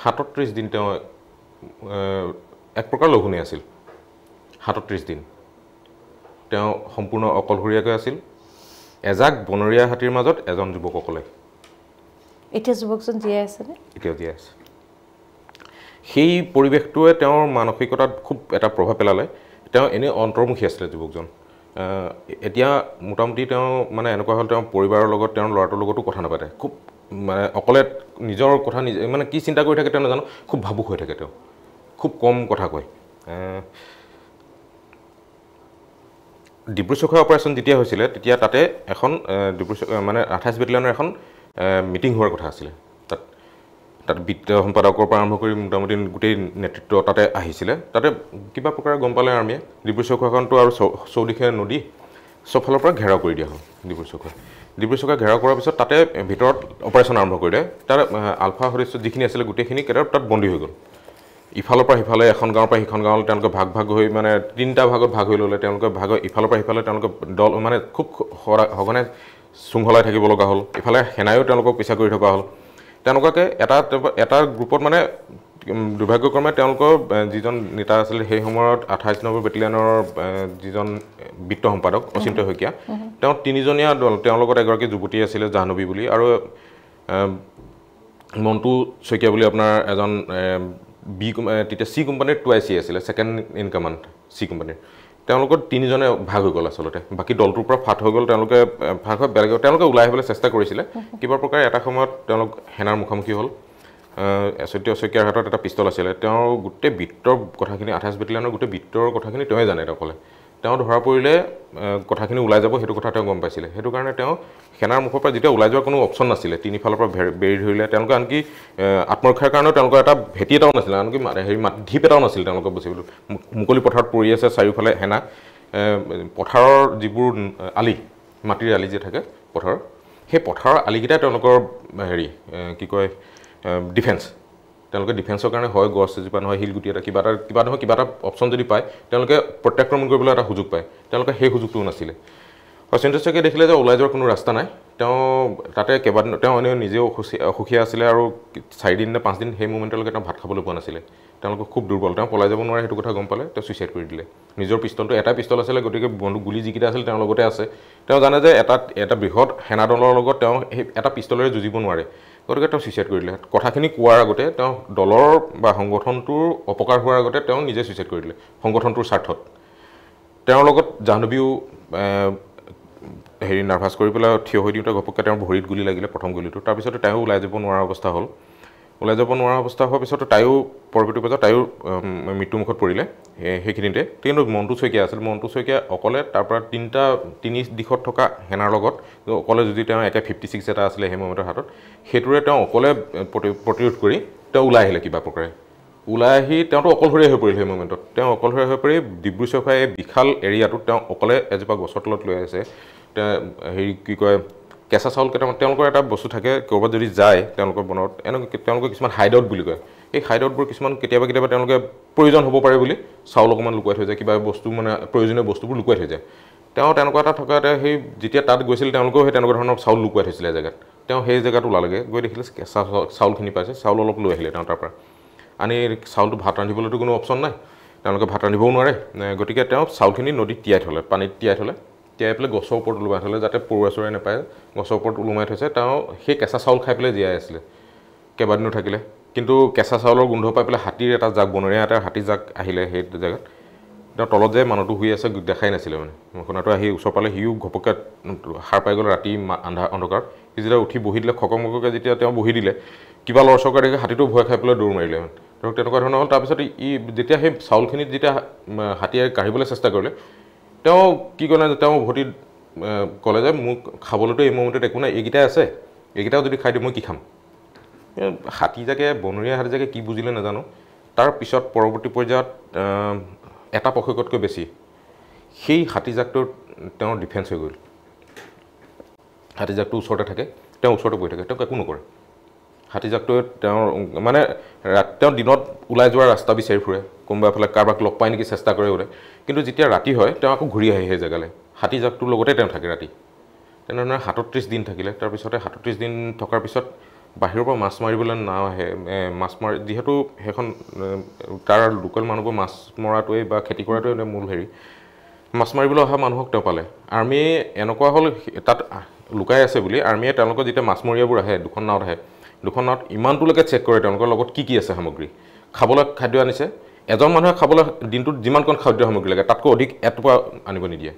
37 দিন তেওঁ এক প্ৰকাৰ লঘোণে আছিল 37 দিন তেওঁ সম্পূৰ্ণ অকলশৰীয়াকৈ আছিল এজাক বনৰীয়া হাতীৰ মাজত এজন যুৱক অকলে এতিয়া যুৱকজন জীয়াই আছেনে এতিয়াও জীয়াই আছে সেই পৰিৱেশটোৱে তেওঁৰ মানসিকতাত খুব এটা প্ৰভাৱ পেলালে তেওঁ এনে অন্তৰ্মুখী আছিলে যুৱকজন এতিয়া মোটামুটি তেওঁ মানে এনেকুৱা হ'ল তেওঁ পৰিবাৰৰ লগত তেওঁৰ ল'ৰাটোৰ লগতো কথা নাপাতে খুব মানে অকলে নিজৰ কথা নিজে মানে কি চিন্তা কৰি থাকে তেওঁ নাজানো খুব ভাবুক হৈ থাকে তেওঁ খুব কম কথা কয় ডিব্ৰু চৈখোৱা অপাৰেশ্যন যেতিয়া হৈছিলে তেতিয়া তাতে এখন ডিব্ৰু মানে 28 বেটেলিয়নৰ এখন মিটিং হোৱাৰ কথা আছিলে তাত বিত্ত সম্পাদকৰ পৰা আৰম্ভ কৰি মোটামুটি গোটেই নেতৃত্ব তাতে আহিছিলে তাতে কিবা প্ৰকাৰে গম পালে আৰ্মিয়ে ডিব্ৰু চৈখোৱাখনটো আৰু চৌদিশে নদী চবফালৰ পৰা ঘেৰাও কৰি দিয়া হ'ল ডিব্ৰু চৈখোৱা ঘেৰাও কৰাৰ পিছত তাতে ভিতৰত অপাৰেশ্যন আৰম্ভ কৰিলে তাৰ আলফা সদস্য যিখিনি আছিলে গোটেইখিনি কেতিয়াবা তাত বন্দী হৈ গ'ল ইফালৰ পৰা সিফালে এখন গাঁৱৰ পৰা সিখন গাঁৱলৈ তেওঁলোকে ভাগ হৈ মানে 3টা ভাগত ভাগ হৈ ল'লে তেওঁলোকে ইফালৰ পৰা সিফালে তেওঁলোকে দল মানে খুব সঘনে শৃংখলাই থাকিব লগা হ'ল ইফালে সেনায়ো তেওঁলোকক পিছা কৰি থকা হ'ল তেওঁলোকে এটা গ্ৰুপত মানে দুৰ্ভাগ্যক্ৰমে তেওঁলোকৰ যিজন নেতা আছিল সেই সময়ত 28 নম্বৰ বেটেলিয়নৰ যিজন বিত্ত সম্পাদক অচিন্ত শইকীয়া তেওঁ 3জনীয়া দল তেওঁৰ লগত এগৰাকী যুৱতী আছিলে জাহ্নবী বুলি আৰু মন্টু শইকীয়া বুলি আপোনাৰ এজন তেতিয়া চি কোম্পানীৰ 2IC আছিলে ছেকেণ্ড ইন কমাণ্ড চি কোম্পানীৰ তেওঁলোকৰ 3জনে ভাগ হৈ গ'ল আচলতে বাকী দলটোৰ পৰা ফাট হৈ গ'ল তেওঁলোকে ভাগ হৈ বেলেগ তেওঁলোকে ওলাই আহিবলৈ চেষ্টা কৰিছিলে কিবা প্ৰকাৰে এটা সময়ত তেওঁলোক সেনাৰ মুখামুখি হ'ল এছত্য শইকীয়াৰ হাতত এটা পিষ্টল আছিলে তেওঁ গোটেই বিত্তৰ কথাখিনি 28 বেটেলিয়নৰ গোটেই বিত্তৰ কথাখিনি তেওঁৱে জানে অকলে তেওঁ ধৰা পৰিলে কথাখিনি ওলাই যাব সেইটো কথা তেওঁ গম পাইছিলে সেইটো কাৰণে তেওঁ সেনাৰ মুখৰ পৰা যেতিয়া ওলাই যোৱাৰ কোনো অপশ্যন নাছিলে তিনিফালৰ পৰা বেৰি ধৰিলে তেওঁলোকে আনকি আত্মৰক্ষাৰ কাৰণেও তেওঁলোকৰ এটা ভেটি এটাও নাছিলে আনকি হেৰি ঢিপ এটাও নাছিল তেওঁলোকৰ বচিবলৈ মুকলি পথাৰত পৰি আছে চাৰিওফালে সেনা পথাৰৰ যিবোৰ আলি মাটিৰ আলি যে থাকে পথাৰৰ সেই পথাৰৰ আলিকেইটা তেওঁলোকৰ হেৰি কি কয় ডিফেন্স তেওঁলোকে ডিফেন্সৰ কাৰণে হয় গছ এজোপা নহয় শিলগুটি এটা কিবা এটা অপশ্যন যদি পায় তেওঁলোকে প্ৰত্যাক্ৰমণ কৰিবলৈ এটা সুযোগ পায় তেওঁলোকে সেই সুযোগটোও নাছিলে সচিন্দ্ৰ শইকীয়াই দেখিলে যে ওলাই যোৱাৰ কোনো ৰাস্তা নাই তেওঁ তাতে কেইবাদিন তেওঁ এনেও নিজেও অসুখীয়া আছিলে আৰু 4 দিন নে 5 দিন সেই মোমেণ্টলৈকে তেওঁ ভাত খাবলৈ পোৱা নাছিলে তেওঁলোকে খুব দুৰ্বল তেওঁ পলাই যাব নোৱাৰে সেইটো কথা গম পালে তেওঁ ছুইচাইড কৰি দিলে নিজৰ পিষ্টলটো এটা পিষ্টল আছিলে গতিকে বন্দুক গুলি যিকেইটা আছিল তেওঁৰ লগতে আছে তেওঁ জানে যে এটা বৃহৎ সেনাদলৰ লগত তেওঁ সেই এটা পিষ্টলেৰে যুঁজিব নোৱাৰে গতিকে তেওঁ ছুইচাইড কৰি দিলে কথাখিনি কোৱাৰ আগতে তেওঁ দলৰ বা সংগঠনটোৰ অপকাৰ হোৱাৰ আগতে তেওঁ নিজে ছুইচাইড কৰি দিলে সংগঠনটোৰ স্বাৰ্থত তেওঁৰ লগত জাহ্নবীও হেৰি নাৰ্ভাছ কৰি পেলাই থিয় হৈ দিওঁতে ঘপককৈ তেওঁৰ ভৰিত গুলি লাগিলে প্ৰথম গুলিটো তাৰপিছতে তাইও ওলাই যাব নোৱাৰা অৱস্থা হ'ল ওলাই যাব নোৱাৰা অৱস্থা হোৱাৰ পিছতো তাইও পৰৱৰ্তী পৰ্যায়ত তাইও মৃত্যুমুখত পৰিলে সেইখিনিতে কিন্তু মণ্টু শইকীয়া আছিল মণ্টু শইকীয়া অকলে তাৰপৰা তিনি দিশত থকা সেনাৰ লগত অকলে যদি তেওঁ একে 56 এটা আছিলে সেই মোমেণ্টৰ হাতত সেইটোৰে তেওঁ অকলে প্ৰতিৰোধ কৰি তেওঁ ওলাই আহিলে কিবা প্ৰকাৰে ওলাই আহি তেওঁতো অকলশৰীয়া হৈ পৰিল সেই মোমেণ্টত তেওঁ অকলশৰীয়া হৈ পৰি ডিব্ৰু চৈখোৱা এই বিশাল এৰিয়াটোত তেওঁ অকলে এজোপা গছৰ তলত লৈ আছে তেওঁ হেৰি কি কয় কেঁচা চাউল কেইটামান তেওঁলোকৰ এটা বস্তু থাকে ক'ৰবাত যদি যায় তেওঁলোকৰ বনত এনেকৈ তেওঁলোকে কিছুমান হাইডআউট বুলি কয় এই হাইডআউটবোৰ কিছুমান কেতিয়াবা তেওঁলোকে প্ৰয়োজন হ'ব পাৰে বুলি চাউল অকণমান লুকুৱাই থৈ যায় কিবা বস্তু মানে প্ৰয়োজনীয় বস্তুবোৰ লুকুৱাই থৈ যায় তেওঁ তেনেকুৱা এটা থকাতে সেই যেতিয়া তাত গৈছিল তেওঁলোকেও সেই তেনেকুৱা ধৰণৰ চাউল লুকুৱাই থৈছিলে জেগাত তেওঁ সেই জেগাত ওলালেগৈ গৈ দেখিলে কেঁচা চাউলখিনি পাইছে চাউল অলপ লৈ আহিলে তেওঁ তাৰপৰা আনি চাউলটো ভাত ৰান্ধিবলৈতো কোনো অপশ্যন নাই তেওঁলোকে ভাত ৰান্ধিবও নোৱাৰে গতিকে তেওঁ চাউলখিনি নদীত তিয়াই থ'লে পানীত তিয়াই পেলাই গছৰ ওপৰত ওলোমাই থ'লে যাতে পৰুৱা চৰুৱাই নাপায় গছৰ ওপৰত ওলোমাই থৈছে তেওঁ সেই কেঁচা চাউল খাই পেলাই জীয়াই আছিলে কেইবাদিনো থাকিলে কিন্তু কেঁচা চাউলৰ গোন্ধ পাই পেলাই হাতীৰ এটা জাক বনৰীয়া এটা হাতী জাক আহিলে সেই জেগাত তেওঁ তলত যে মানুহটো শুই আছে দেখাই নাছিলে মানে শুনাটো আহি ওচৰ পালে সিও ঘপককৈ সাৰ পাই গ'ল ৰাতি অন্ধকাৰ সি যেতিয়া উঠি বহি দিলে খকমককৈ যেতিয়া তেওঁ বহি দিলে কিবা লৰচৰকাৰ দেখি হাতীটো ভয় খাই পেলাই দৌৰ মাৰিলে মানে ধৰক তেনেকুৱা ধৰণৰ হ'ল তাৰপিছত যেতিয়া সেই চাউলখিনিত যেতিয়া হাতীয়ে কাঢ়িবলৈ চেষ্টা কৰিলে তেওঁ কি ক'লে তেওঁ উভতি ক'লে যে মোক খাবলৈতো এই মোমেণ্টত একো নাই এইকেইটাই আছে এইকেইটাও যদি খাই দিওঁ মই কি খাম হাতীজাকে বনৰীয়া হাতীজাকে কি বুজিলে নাজানো তাৰ পিছত পৰৱৰ্তী পৰ্যায়ত এটা পক্ষতকৈ বেছি সেই হাতীজাকটোৰ তেওঁৰ ডিফেন্স হৈ গ'ল হাতীজাকটো ওচৰতে থাকে তেওঁ ওচৰতে বহি থাকে তেওঁক একো নকৰে হাতীজাকটোৱে তেওঁৰ মানে তেওঁ দিনত ওলাই যোৱাৰ ৰাস্তা বিচাৰি ফুৰে কোনোবা এফালে কাৰোবাক লগ পাই নেকি চেষ্টা কৰে ওলাই কিন্তু যেতিয়া ৰাতি হয় তেওঁ আকৌ ঘূৰি আহে সেই জেগালৈ হাতীজাকটোৰ লগতে তেওঁ থাকে ৰাতি তেনেধৰণে 37 দিন থাকিলে তাৰপিছতে 37 দিন থকাৰ পিছত বাহিৰৰ পৰা মাছ মাৰিবলৈ নাও আহে মাছ মাৰি যিহেতু সেইখন তাৰ লোকেল মানুহবোৰ মাছ মৰাটোৱে বা খেতি কৰাটোৱে মূল হেৰি মাছ মাৰিবলৈ অহা মানুহক তেওঁ পালে আৰ্মিয়ে এনেকুৱা হ'ল তাত লুকাই আছে বুলি আৰ্মিয়ে তেওঁলোকৰ যেতিয়া মাছমৰীয়াবোৰ আহে দুখন নাৱত ইমানটোলৈকে চেক কৰে তেওঁলোকৰ লগত কি আছে সামগ্ৰী খাবলৈ খাদ্য আনিছে এজন মানুহে খাবলৈ দিনটোত যিমানকণ খাদ্য সামগ্ৰী লাগে তাতকৈ অধিক এটুপা আনিব নিদিয়ে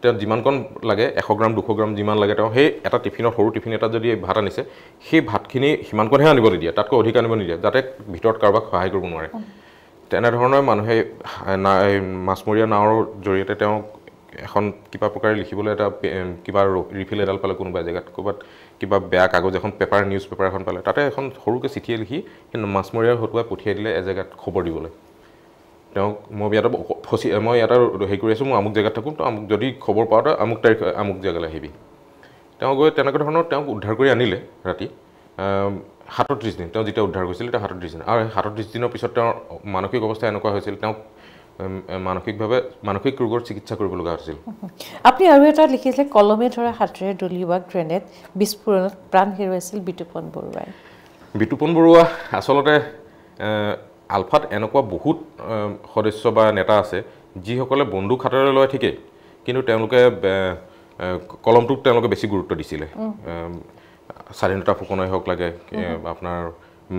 তেওঁ যিমানকণ লাগে 100 গ্ৰাম 200 গ্ৰাম যিমান লাগে তেওঁ সেই এটা টিফিনত সৰু টিফিন এটা যদি ভাত আনিছে সেই ভাতখিনি সিমানকণহে আনিবলৈ দিয়ে তাতকৈ অধিক আনিব নিদিয়ে যাতে ভিতৰত কাৰোবাক সহায় কৰিব নোৱাৰে তেনেধৰণৰ মানুহে মাছমৰীয়া নাৱৰ জৰিয়তে তেওঁ এখন কিবা প্ৰকাৰে লিখিবলৈ এটা কিবা ৰিফিল এডাল পালে কোনোবা জেগাত ক'ৰবাত কিবা বেয়া কাগজ এখন পেপাৰ নিউজ পেপাৰ এখন পালে তাতে এখন সৰুকৈ চিঠিয়ে লিখি সেই মাছমৰীয়াৰ হতুৱাই পঠিয়াই দিলে এজেগাত খবৰ দিবলৈ তেওঁক মই ইয়াতে হেৰি কৰি আছোঁ মই আমুক জেগাত থাকোঁ তো আমুক যদি খবৰ পাওঁ তই আমুক তাৰিখ আমুক জেগালৈ আহিবি তেওঁ গৈ তেনেকুৱা ধৰণৰ তেওঁক উদ্ধাৰ কৰি আনিলে ৰাতি 37 দিন তেওঁ যেতিয়া উদ্ধাৰ কৰিছিল তেতিয়া 37 দিন আৰু 37 দিনৰ পিছত তেওঁৰ মানসিক অৱস্থা এনেকুৱা হৈছিল তেওঁক মানসিক ৰোগৰ চিকিৎসা কৰিব লগা হৈছিল আপুনি আৰু এটা লিখিছিলে কলমে ধৰা হাতেৰে দলিওৱা গ্ৰেনেড বিস্ফোৰণত প্ৰাণ হেৰুৱাইছিল বিতুপন বৰুৱা আচলতে আলফাত এনেকুৱা বহুত সদস্য বা নেতা আছে যিসকলে বন্দুক হাতেৰে লয় ঠিকেই কিন্তু তেওঁলোকে কলমটোক তেওঁলোকে বেছি গুৰুত্ব দিছিলে স্বাধীনতা ফুকনাই হওক লাগে আপোনাৰ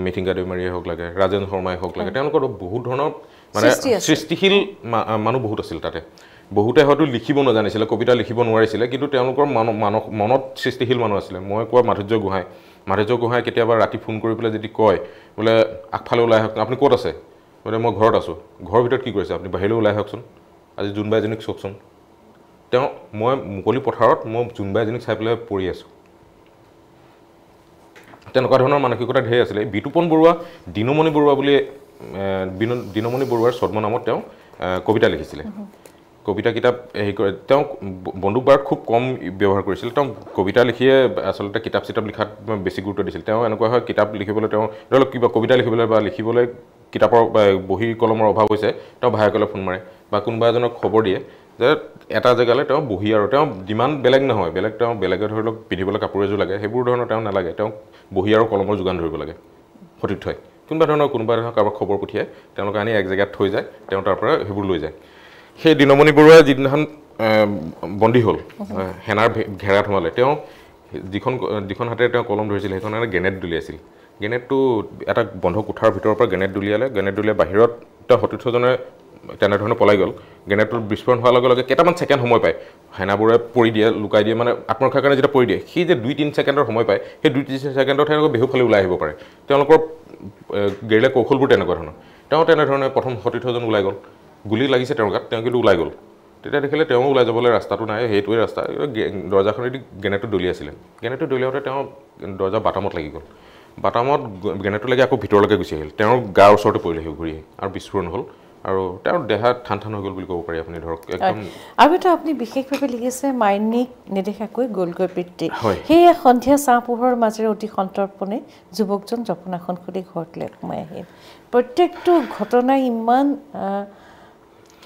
মিথিংগা দৈমাৰীয়ে হওক লাগে ৰাজেন শৰ্মাই হওক লাগে তেওঁলোকৰ বহুত ধৰণৰ মানে সৃষ্টিশীল মানুহ বহুত আছিল তাতে বহুতে হয়তো লিখিব নাজানিছিলে কবিতা লিখিব নোৱাৰিছিলে কিন্তু তেওঁলোকৰ মনত সৃষ্টিশীল মানুহ আছিলে মই কোৱা মাধুৰ্য গোহাঁই কেতিয়াবা ৰাতি ফোন কৰি পেলাই যদি কয় বোলে আগফালে ওলাই আহক আপুনি ক'ত আছে বোলে মই ঘৰত আছোঁ ঘৰৰ ভিতৰত কি কৰিছে আপুনি বাহিৰলৈ ওলাই আহকচোন আজি জোনবাই এজনীক চাওকচোন তেওঁ মই মুকলি পথাৰত মই জোনবাই এজনীক চাই পেলাই পৰি আছোঁ তেনেকুৱা ধৰণৰ মানসিকতা ঢেৰ আছিলে বিতুপন বৰুৱা দিনমণি বৰুৱাৰ ছদ্ম নামত তেওঁ কবিতা লিখিছিলে কবিতা কিতাপ হেৰি কৰে তেওঁ বন্দুক বাৰুদ খুব কম ব্যৱহাৰ কৰিছিল তেওঁ কবিতা লিখিয়ে আচলতে কিতাপ চিতাপ লিখাত বেছি গুৰুত্ব দিছিল তেওঁ এনেকুৱা হয় কিতাপ লিখিবলৈ তেওঁ ধৰি লওক কিবা কবিতা লিখিবলৈ বা লিখিবলৈ কিতাপৰ বহী কলমৰ অভাৱ হৈছে তেওঁ ভায়েকলৈ ফোন মাৰে বা কোনোবা এজনক খবৰ দিয়ে যে এটা জেগালৈ তেওঁ বহি আৰু তেওঁ যিমান বেলেগ নহয় তেওঁ বেলেগে ধৰি লওক পিন্ধিবলৈ কাপোৰ এযোৰ লাগে সেইবোৰ ধৰণৰ তেওঁ নালাগে তেওঁ বহি আৰু কলমৰ যোগান ধৰিব লাগে সতীৰ্থ হয় কোনোবা ধৰণৰ কাৰোবাক খবৰ পঠিয়াই তেওঁলোকে আনি এক জেগাত থৈ যায় তেওঁ তাৰ পৰা সেইবোৰ লৈ যায় সেই দিনমণি বৰুৱাই যিদিনাখন বন্দী হ'ল সেনাৰ ঘেৰাত সোমালে তেওঁ যিখন হাতেৰে তেওঁ কলম ধৰিছিল সেইখন হাতে গ্ৰেনেড দলিয়াইছিল গ্ৰেনেডটো এটা বন্ধ কোঠাৰ ভিতৰৰ পৰা গ্ৰেনেড দলিয়াই বাহিৰত তেওঁ সতীৰ্থজনে তেনেধৰণে পলাই গ'ল গ্ৰেনেডটোৰ বিস্ফোৰণ হোৱাৰ লগে লগে কেইটামান ছেকেণ্ড সময় পায় সেনাবোৰে পৰি দিয়ে লুকাই দিয়ে মানে আত্মৰক্ষাৰ কাৰণে যেতিয়া পৰি দিয়ে সি যে 2-3 ছেকেণ্ডৰ সময় পায় সেই 2-3 ছেকেণ্ডত তেওঁলোকে বেহুফালে ওলাই আহিব পাৰে তেওঁলোকৰ গেৰিলা কৌশলবোৰ তেনেকুৱা ধৰণৰ তেওঁ তেনেধৰণে প্ৰথম সতীৰ্থজন ওলাই গ'ল গুলি লাগিছে তেওঁৰ গাত তেওঁ কিন্তু ওলাই গ'ল তেতিয়া দেখিলে তেওঁ ওলাই যাবলৈ ৰাস্তাটো নাই সেইটোৱে ৰাস্তা দৰ্জাখনেদি গ্ৰেনেডটো দলিয়াইছিলে গ্ৰেনেডটো দলিয়াওঁতে তেওঁ দৰ্জা বাটামত লাগি গ'ল বাটামত গ্ৰেনেডটো লাগি আকৌ ভিতৰলৈকে গুচি আহিল তেওঁৰ গাৰ ওচৰতে পৰিলেহি ঘূৰি আৰু বিস্ফোৰণ হ'ল আৰু তেওঁৰ দেহা ঠান হৈ গ'ল বুলি ক'ব পাৰি আপুনি ধৰক একদম আৰু এটা আপুনি বিশেষভাৱে লিখিছে মাইনিক নেদেখাকৈ গ'লগৈ পিতৃ সেই সন্ধিয়া চাহ পোহৰৰ মাজেৰে অতি সন্তৰ্পণে যুৱকজন জপনাখন খুলি ঘৰলৈ সোমাই আহিল প্ৰত্যেকটো ঘটনাই ইমান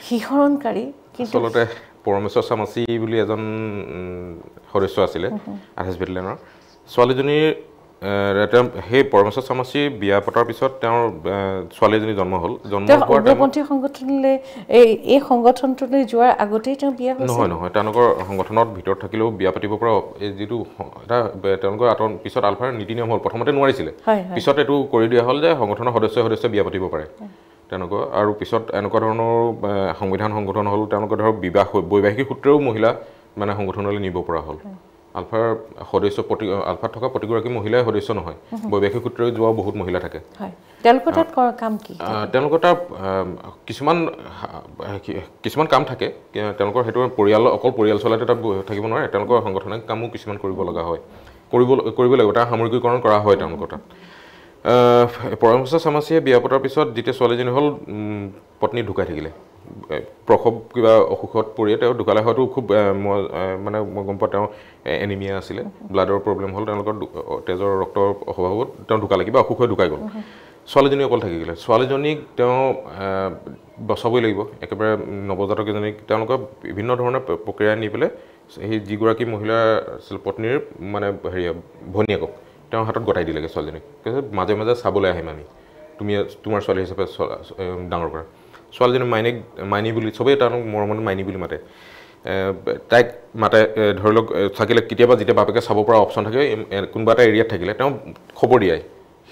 শিহৰণকাৰী আচলতে পৰমেশ্বৰ চামাচি বুলি এজন সদস্য আছিলে আঠাইছ বেটেলিয়নৰ ছোৱালীজনীৰ সেই পৰমেশ্বৰ চামাচি বিয়া পতাৰ পিছত তেওঁৰ ছোৱালীজনী জন্ম হ'ল উগ্ৰপন্থী সংগঠনলৈ এই সংগঠনটোলৈ যোৱাৰ আগতেই তেওঁ বিয়া হৈছিল নহয় তেওঁলোকৰ সংগঠনৰ ভিতৰত থাকিলেও বিয়া পাতিব পৰা যিটো এটা তেওঁলোকৰ পিছত আলফাৰ নীতি নিয়ম হ'ল প্ৰথমতে নোৱাৰিছিলে পিছত এইটো কৰি দিয়া হ'ল যে সংগঠনৰ সদস্য বিয়া পাতিব পাৰে তেনেকুৱা আৰু পিছত এনেকুৱা ধৰণৰ সংবিধান সংগঠন হ'ল তেওঁলোকৰ ধৰক বৈবাহিক সূত্ৰেও মহিলা মানে সংগঠনলৈ নিব পৰা হ'ল আলফাৰ সদস্য আলফাত থকা প্ৰতিগৰাকী মহিলাই সদস্য নহয় বৈবাহিক সূত্ৰেও যোৱা বহুত মহিলা থাকে তেওঁলোকৰ তাত কাম কি তেওঁলোকৰ তাত কিছুমান কাম থাকে তেওঁলোকৰ সেইটো অকল পৰিয়াল চলাতে তাত থাকিব নোৱাৰে তেওঁলোকৰ সাংগঠনিক কামো কিছুমান কৰিব লগা হয় কৰিব লাগিব তাৰ সামগ্ৰিকৰণ কৰা হয় তেওঁলোকৰ তাত পৰমেশ্বৰ চামাচিয়ে বিয়া পতাৰ পিছত যেতিয়া ছোৱালীজনী হ'ল পত্নী ঢুকাই থাকিলে প্ৰসৱ কিবা অসুখত পৰিয়ে তেওঁ ঢুকালে হয়তো খুব মই গম পাওঁ তেওঁ এনিমিয়া আছিলে ব্লাডৰ প্ৰব্লেম হ'ল তেওঁলোকৰ তেজৰ ৰক্তৰ অভাৱত তেওঁ ঢুকালে কিবা অসুখ হৈ ঢুকাই গ'ল ছোৱালীজনী অকল থাকি গ'লে ছোৱালীজনীক তেওঁ বচাবই লাগিব একেবাৰে নৱজাতক এজনীক তেওঁলোকৰ বিভিন্ন ধৰণৰ প্ৰক্ৰিয়া নি পেলাই সেই যিগৰাকী মহিলা পত্নীৰ মানে ভনীয়েকক তেওঁৰ হাতত গতাই দিলেগৈ ছোৱালীজনীক মাজে মাজে চাবলৈ আহিম আমি তুমি তোমাৰ ছোৱালী হিচাপে ডাঙৰ কৰা ছোৱালীজনী মাইনী বুলি চবেই তেওঁলোক মৰমত মাইনী বুলি মাতে তাইক মাতে ধৰি লওক থাকিলে কেতিয়াবা যেতিয়া বাপেকে চাব পৰা অপশ্যন থাকে কোনোবা এটা এৰিয়াত থাকিলে তেওঁ খবৰ দিয়াই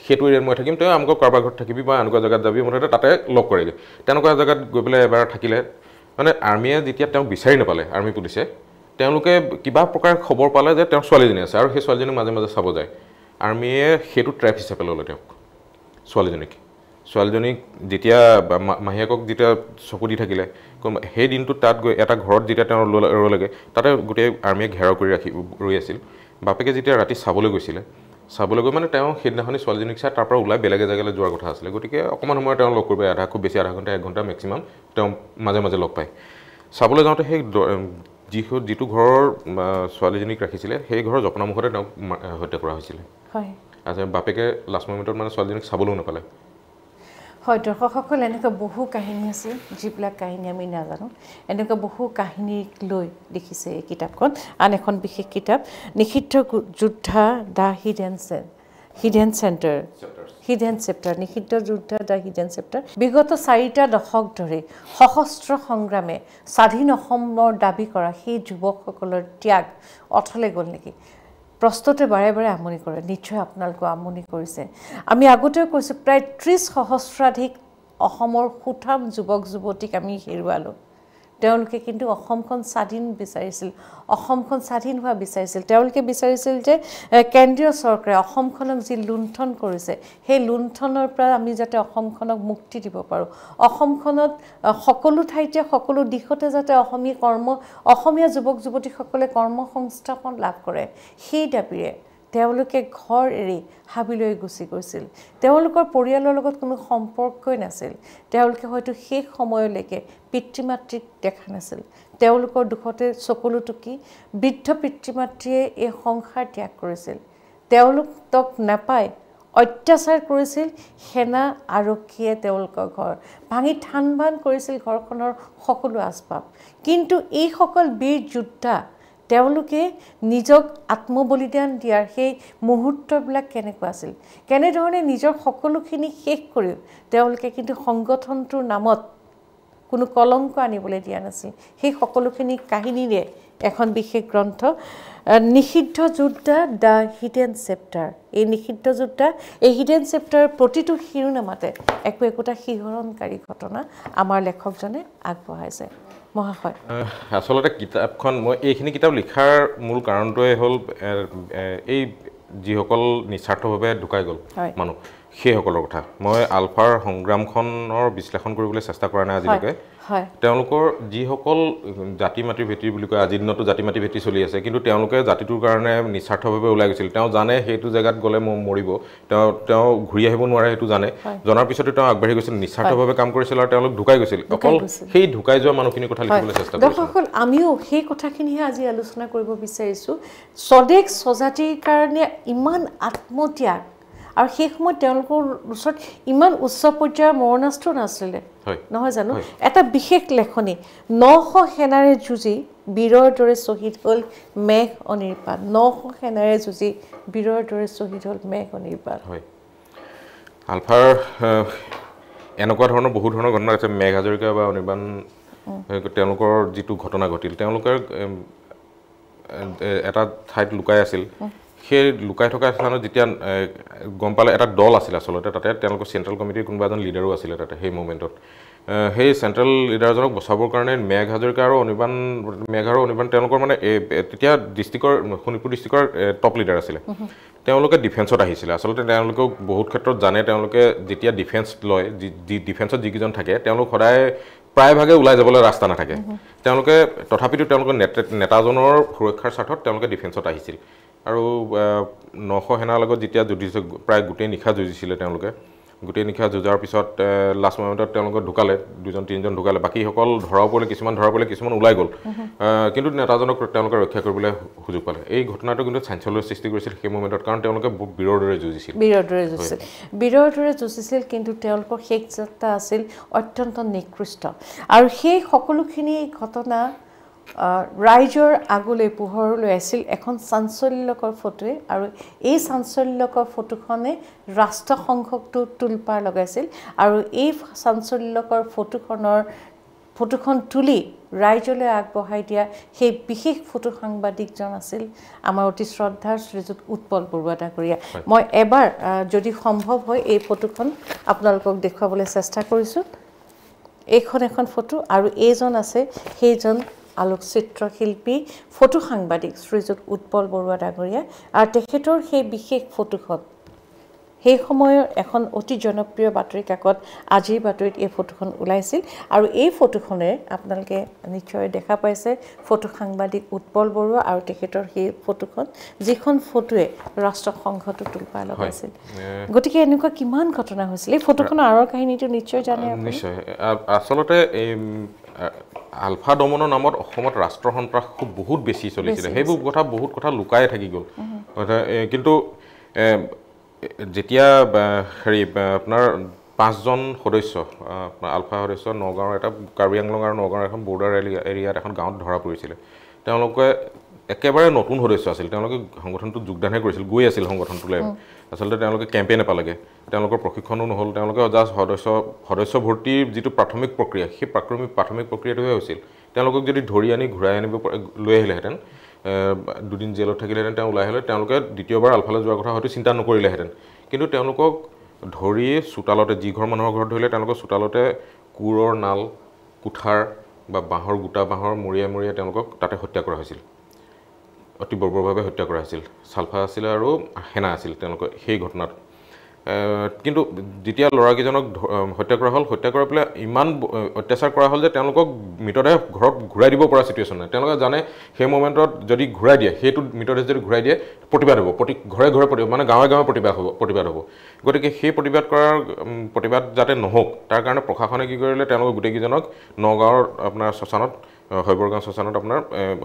সেইটো এৰিয়াত মই থাকিম তেওঁ আমাক কাৰোবাৰ ঘৰত থাকিবি বা এনেকুৱা জেগাত যাবি মুঠতে তাতে লগ কৰেগৈ তেনেকুৱা জেগাত গৈ পেলাই এবাৰ থাকিলে মানে আৰ্মীয়ে যেতিয়া তেওঁক বিচাৰি নাপালে আৰ্মী পুলিচে তেওঁলোকে কিবা প্ৰকাৰ খবৰ পালে যে তেওঁৰ ছোৱালীজনী আছে আৰু সেই ছোৱালীজনীক মাজে মাজে চাব যায় আৰ্মীয়ে সেইটো ট্ৰেপ হিচাপে ল'লে তেওঁক ছোৱালীজনীক যেতিয়া মাহীয়েকক যেতিয়া চকু দি থাকিলে সেই দিনটোত তাত গৈ এটা ঘৰত যেতিয়া তেওঁ ৰ'লেগৈ তাতে গোটেই আৰ্মীয়ে ঘেৰাও কৰি ৰৈ আছিল বাপেকে যেতিয়া ৰাতি চাবলৈ গৈছিলে চাবলৈ গৈ মানে তেওঁ সেইদিনাখনি ছোৱালীজনীক চাই তাৰ পৰা ওলাই বেলেগ জেগালৈ যোৱাৰ কথা আছিলে গতিকে অকণমান সময় তেওঁ লগ কৰিব খুব বেছি আধা ঘণ্টা 1 ঘণ্টা মেক্সিমাম তেওঁ মাজে মাজে লগ পায় চাবলৈ যাওঁতে সেই যিটো ঘৰৰ ছোৱালীজনীক ৰাখিছিলে সেই ঘৰৰ জপনামুখতে তেওঁক হত্যা কৰা হৈছিলে বাপেকে লাষ্ট মমেণ্টত মানে ছোৱালীজনীক চাবলৈও নাপালে হয় দৰ্শকসকল এনেকুৱা বহু কাহিনী আছে যিবিলাক কাহিনী আমি নাজানো এনেকুৱা বহু কাহিনীক লৈ লিখিছে এই কিতাপখন আন এখন বিশেষ কিতাপ নিষিদ্ধ যোদ্ধা দ্য হিডেন চেপ্টাৰ নিষিদ্ধ যোদ্ধা দ্য হিডেন চেপ্টাৰ বিগত 4টা দশক ধৰি সশস্ত্ৰ সংগ্ৰামে স্বাধীন অসমৰ দাবী কৰা সেই যুৱকসকলৰ ত্যাগ অথলে গ'ল নেকি প্ৰস্তুতে বাৰে বাৰে আমনি কৰে নিশ্চয় আপোনালোক আমনি কৰিছে আমি আগতেও কৈছো প্ৰায় 30 সহস্ৰাধিক অসমৰ সুঠাম যুৱক যুৱতীক আমি হেৰুৱালো তেওঁলোকে কিন্তু অসমখন স্বাধীন বিচাৰিছিল অসমখন স্বাধীন হোৱা বিচাৰিছিল তেওঁলোকে বিচাৰিছিল যে কেন্দ্ৰীয় চৰকাৰে অসমখনক যি লুণ্ঠন কৰিছে সেই লুণ্ঠনৰ পৰা আমি যাতে অসমখনক মুক্তি দিব পাৰো অসমখনত সকলো ঠাইতে সকলো দিশতে যাতে অসমীয়া যুৱক যুৱতীসকলে কৰ্মসংস্থাপন লাভ কৰে সেই দাবীৰে তেওঁলোকে ঘৰ এৰি হাবিলৈ গুচি গৈছিল তেওঁলোকৰ পৰিয়ালৰ লগত কোনো সম্পৰ্কই নাছিল তেওঁলোকে হয়তো শেষ সময়লৈকে পিতৃ মাতৃক দেখা নাছিল তেওঁলোকৰ দুখতে চকুলো টুকি বৃদ্ধ পিতৃ মাতৃয়ে এই সংসাৰ ত্যাগ কৰিছিল তেওঁলোকক নাপায় অত্যাচাৰ কৰিছিল সেনা আৰক্ষীয়ে তেওঁলোকৰ ঘৰ ভাঙি ঠান-বান কৰিছিল ঘৰখনৰ সকলো আচবাব কিন্তু এই সকল বীৰ যোদ্ধা তেওঁলোকে নিজক আত্মবলিদান দিয়াৰ সেই মুহূৰ্তবিলাক কেনেকুৱা আছিল কেনেধৰণে নিজৰ সকলোখিনি শেষ কৰি তেওঁলোকে কিন্তু সংগঠনটোৰ নামত কোনো কলংক আনিবলৈ দিয়া নাছিল সেই সকলোখিনি কাহিনীৰে এখন বিশেষ গ্ৰন্থ নিষিদ্ধ যোদ্ধা দ্য হিডেন চেপ্টাৰ এই নিষিদ্ধ যোদ্ধা এই হিডেন চেপ্টাৰ প্ৰতিটো শিৰোনামাতে একোটা শিহৰণকাৰী ঘটনা আমাৰ লেখকজনে আগবঢ়াইছে মহাশয় আসলতে কিতাপখন মই এইখিনি কিতাপ লিখাৰ মূল কাৰণটোৱে হ'ল এই যিসকল নিস্বাৰ্থভাৱে ঢুকাই গ'ল মানুহ সেইসকলৰ কথা মই আলফাৰ সংগ্ৰামখনৰ বিশ্লেষণ কৰিবলৈ চেষ্টা কৰা নাই আজিলৈকে তেওঁলোকৰ যিসকল জাতি মাটি ভেটি বুলি কয় আজিৰ দিনতো জাতি মাটি ভেটি চলি আছে কিন্তু তেওঁলোকে জাতিটোৰ কাৰণে নিস্বাৰ্থভাৱে ওলাই গৈছিল তেওঁ জানে সেইটো জেগাত গ'লে মৰিব তেওঁ ঘূৰি আহিব নোৱাৰে সেইটো জানে জনাৰ পিছতে তেওঁ আগবাঢ়ি গৈছিল নিস্বাৰ্থভাৱে কাম কৰিছিল আৰু তেওঁলোক ঢুকাই গৈছিল অকল সেই ঢুকাই যোৱা মানুহখিনিৰ কথা লিখিবলৈ চেষ্টা কৰিছোঁ দৰ্শকসকল আমিও সেই কথাখিনিহে আজি আলোচনা কৰিব বিচাৰিছোঁ স্বদেশ স্বজাতিৰ কাৰণে ইমান আত্মত্যাগ আৰু সেই সময়ত তেওঁলোকৰ ওচৰত ইমান উচ্চ পৰ্যায়ৰ মৰণাস্ত্ৰ নাছিলে নহয় জানো এটা বিশেষ লেখনি 900 সেনাৰে যুঁজি বীৰৰ দৰে শ্বহীদ হ'ল মেঘ অনিৰ্বাণ 900 সেনাৰে যুঁজি বীৰৰ দৰে শ্বহীদ হ'ল মেঘ অনিৰ্বাণ হয় আলফাৰ এনেকুৱা ধৰণৰ বহু ধৰণৰ ঘটনা আছে মেঘ হাজৰিকা বা অনিৰ্বাণ তেওঁলোকৰ যিটো ঘটনা ঘটিল তেওঁলোকৰ এটা ঠাইত লুকাই আছিল সেই লুকাই থকা স্থানত যেতিয়া গম পালে এটা দল আছিল আসলতে তাতে তেওঁলোকৰ চেণ্ট্ৰেল কমিটিৰ কোনোবা এজন লিডাৰো আছিলে তাতে সেই মুভমেণ্টত সেই চেণ্ট্ৰেল লিডাৰজনক বচাবৰ কাৰণে মেঘ হাজৰিকা আৰু অনিৰ্বাণ তেওঁলোকৰ মানে তেতিয়া ডিষ্ট্ৰিক্টৰ শোণিতপুৰ ডিষ্ট্ৰিক্টৰ টপ লিডাৰ আছিলে তেওঁলোকে ডিফেন্সত আহিছিলে আসলতে তেওঁলোকক বহুত ক্ষেত্ৰত জানে তেওঁলোকে যেতিয়া ডিফেন্স লয় ডিফেন্সত যিকেইজন থাকে তেওঁলোক সদায় প্ৰায়ভাগে ওলাই যাবলৈ ৰাস্তা নাথাকে তেওঁলোকে তথাপিতো তেওঁলোকৰ নেতাজনৰ সুৰক্ষাৰ স্বাৰ্থত তেওঁলোকে ডিফেন্সত আহিছিল আৰু 900 সেনাৰ লগত যেতিয়া যুঁজিছে প্ৰায় গোটেই নিশা যুঁজিছিলে তেওঁলোকে গোটেই নিশা যুঁজাৰ পিছত লাষ্ট মোমেণ্টত তেওঁলোকে ঢুকালে দুজন তিনিজন ঢুকালে বাকীসকল ধৰাও পৰিলে কিছুমান ওলাই গ'ল কিন্তু নেতাজনক তেওঁলোকে ৰক্ষা কৰিবলৈ সুযোগ পালে এই ঘটনাটো কিন্তু চাঞ্চল্যৰ সৃষ্টি কৰিছিল সেই মোমেণ্টত কাৰণ তেওঁলোকে বীৰৰ দৰে যুঁজিছিল কিন্তু তেওঁলোকৰ শেষ যাত্ৰা আছিল অত্যন্ত নিকৃষ্ট আৰু সেই সকলোখিনি ঘটনা ৰাইজৰ আগলৈ পোহৰলৈ আছিল এখন চাঞ্চল্যকৰ ফটোৱে আৰু এই চাঞ্চল্যকৰ ফটোখনে ৰাষ্ট্ৰসংঘকটো তুলপাৰ লগাইছিল আৰু এই চাঞ্চল্যকৰ ফটোখন তুলি ৰাইজলৈ আগবঢ়াই দিয়া সেই বিশেষ ফটো সাংবাদিকজন আছিল আমাৰ অতি শ্ৰদ্ধাৰ শ্ৰীযুত উৎপল বৰুৱা ডাঙৰীয়া মই এবাৰ যদি সম্ভৱ হয় এই ফটোখন আপোনালোকক দেখুৱাবলৈ চেষ্টা কৰিছোঁ এইখন এখন ফটো আৰু এইজন আছে সেইজন আলোকচিত্ৰ শিল্পী ফটো সাংবাদিক শ্ৰীযুত উৎপল বৰুৱা ডাঙৰীয়া আৰু তেখেতৰ সেই বিশেষ ফটোখন সেই সময়ৰ এখন অতি জনপ্ৰিয় বাতৰি কাকত আজিৰ বাতৰিত এই ফটোখন ওলাইছিল আৰু এই ফটোখনে আপোনালোকে নিশ্চয় দেখা পাইছে ফটো সাংবাদিক উৎপল বৰুৱা আৰু তেখেতৰ সেই ফটোখন যিখন ফটোৱে ৰাষ্ট্ৰসংঘটো তুলপাৰ লগাইছিল গতিকে এনেকুৱা কিমান ঘটনা হৈছিল এই ফটোখনৰ আঁৰৰ কাহিনীটো নিশ্চয় জানে নিশ্চয় আচলতে এই আলফা দমনৰ নামত অসমত ৰাষ্ট্ৰ সন্ত্ৰাস খুব বহুত বেছি চলিছিলে সেইবোৰ কথা বহুত কথা লুকাই থাকি গ'ল কিন্তু যেতিয়া আপোনাৰ 5জন সদস্য আলফা সদস্য নগাঁৱৰ এটা কাৰ্বি আংলং আৰু নগাঁৱৰ এখন বৰ্ডাৰ এৰিয়াত এখন গাঁৱত ধৰা পৰিছিলে তেওঁলোকে একেবাৰে নতুন সদস্য আছিল তেওঁলোকে সংগঠনটোত যোগদানহে কৰিছিল গৈ আছিল সংগঠনটোলৈ আচলতে তেওঁলোকে কেম্পেইন নাপালেগে তেওঁলোকৰ প্ৰশিক্ষণো নহ'ল তেওঁলোকে জাষ্ট সদস্য ভৰ্তিৰ যিটো প্ৰাথমিক প্ৰক্ৰিয়া সেই প্ৰাথমিক প্ৰক্ৰিয়াটোহে হৈছিল তেওঁলোকক যদি ধৰি আনি ঘূৰাই আনিব লৈ আহিলেহেঁতেন দুদিন জেলত থাকিলেহেঁতেন তেওঁ ওলাই আহিলে তেওঁলোকে দ্বিতীয়বাৰ আলফালৈ যোৱাৰ কথা হয়তো চিন্তা নকৰিলেহেঁতেন কিন্তু তেওঁলোকক ধৰি চোতালতে যি ঘৰ মানুহৰ ঘৰত ধৰিলে তেওঁলোকৰ চোতালতে কোৰৰ নাল কুঠাৰ বা বাঁহৰ গোটা বাঁহৰ মৰিয়াই তেওঁলোকক তাতে হত্যা কৰা হৈছিল অতি বৰ্বৰভাৱে হত্যা কৰা হৈছিল চালফা আছিল আৰু সেনা আছিল তেওঁলোকৰ সেই ঘটনাত কিন্তু যেতিয়া ল'ৰাকেইজনক হত্যা কৰা হ'ল হত্যা কৰি পেলাই ইমান অত্যাচাৰ কৰা হ'ল যে তেওঁলোকক মৃতদেহ ঘৰত ঘূৰাই দিব পৰা চিটুৱেশ্যন নাই তেওঁলোকে জানে সেই মোমেণ্টত যদি ঘূৰাই দিয়ে সেইটো মৃতদেহ যদি ঘূৰাই দিয়ে প্ৰতিবাদ হ'ব ঘৰে ঘৰে মানে গাঁৱে গাঁৱে প্ৰতিবাদ হ'ব গতিকে সেই প্ৰতিবাদ যাতে নহওক তাৰ কাৰণে প্ৰশাসনে কি কৰিলে তেওঁলোকে গোটেইকেইজনক নগাঁৱৰ আপোনাৰ শ্মশানত হৈবৰগাঁও শ্মশানত আপোনাৰ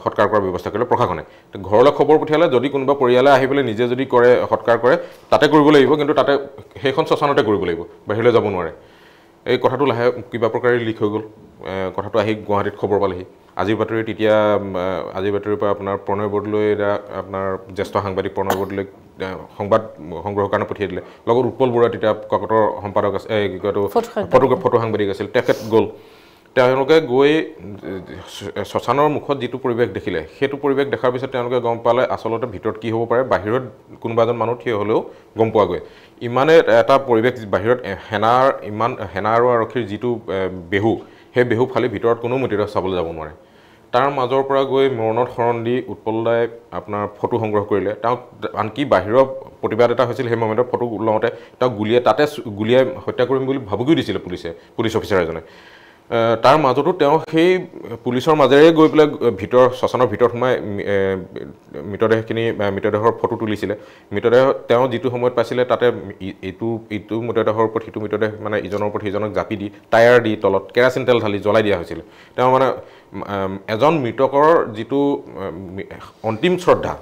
সৎকাৰ কৰাৰ ব্যৱস্থা কৰিলে প্ৰশাসনে ঘৰলৈ খবৰ পঠিয়ালে যদি কোনোবা পৰিয়ালে আহি পেলাই নিজে যদি কৰে সৎকাৰ কৰে তাতে কৰিব লাগিব কিন্তু তাতে সেইখন শ্মশানতে কৰিব লাগিব বাহিৰলৈ যাব নোৱাৰে এই কথাটো লাহে কিবা প্ৰকাৰে লিক হৈ গ'ল কথাটো আহি গুৱাহাটীত খবৰ পালেহি আজিৰ বাতৰি তেতিয়া আজিৰ বাতৰিৰ পৰা আপোনাৰ প্ৰণয় বৰদলৈ আপোনাৰ জ্যেষ্ঠ সাংবাদিক প্ৰণয় বৰদলৈ সংবাদ সংগ্ৰহৰ কাৰণে পঠিয়াই দিলে লগত উৎপল বৰুৱা তেতিয়া কাকতৰ সম্পাদক আছে কি কয় ফটো সাংবাদিক আছিল তেখেত গ'ল তেওঁলোকে গৈ শ্মশানৰ মুখত যিটো পৰিৱেশ দেখিলে সেইটো পৰিৱেশ দেখাৰ পিছত তেওঁলোকে গম পালে আচলতে ভিতৰত কি হ'ব পাৰে বাহিৰত কোনোবা এজন মানুহ থিয় হ'লেও গম পোৱা গৈ ইমানে এটা পৰিৱেশ বাহিৰত সেনা আৰু আৰক্ষীৰ যিটো বেহু সেই বেহু ফালি ভিতৰত কোনো মৃতদেহ চাবলৈ যাব নোৱাৰে তাৰ মাজৰ পৰা গৈ মৰণত শৰণ দি উৎপলদাই আপোনাৰ ফটো সংগ্ৰহ কৰিলে তেওঁক আনকি বাহিৰৰ প্ৰতিবাদ এটা হৈছিল সেই মোমেণ্টত ফটো লওঁতে তেওঁক গুলিয়াই হত্যা কৰিম বুলি ভাবুকিও দিছিলে পুলিচ অফিচাৰ এজনে তাৰ মাজতো তেওঁ সেই পুলিচৰ মাজেৰে গৈ পেলাই শ্মশানৰ ভিতৰত সোমাই মৃতদেহৰ ফটো তুলিছিলে মৃতদেহ তেওঁ যিটো সময়ত পাইছিলে তাতে ইটো মৃতদেহৰ ওপৰত সিটো মৃতদেহ মানে ইজনৰ ওপৰত সিজনক জাপি দি টায়াৰ দি তলত কেৰাচিন তেল ঢালি জ্বলাই দিয়া হৈছিল তেওঁ মানে এজন মৃতকৰ যিটো অন্তিম শ্ৰদ্ধা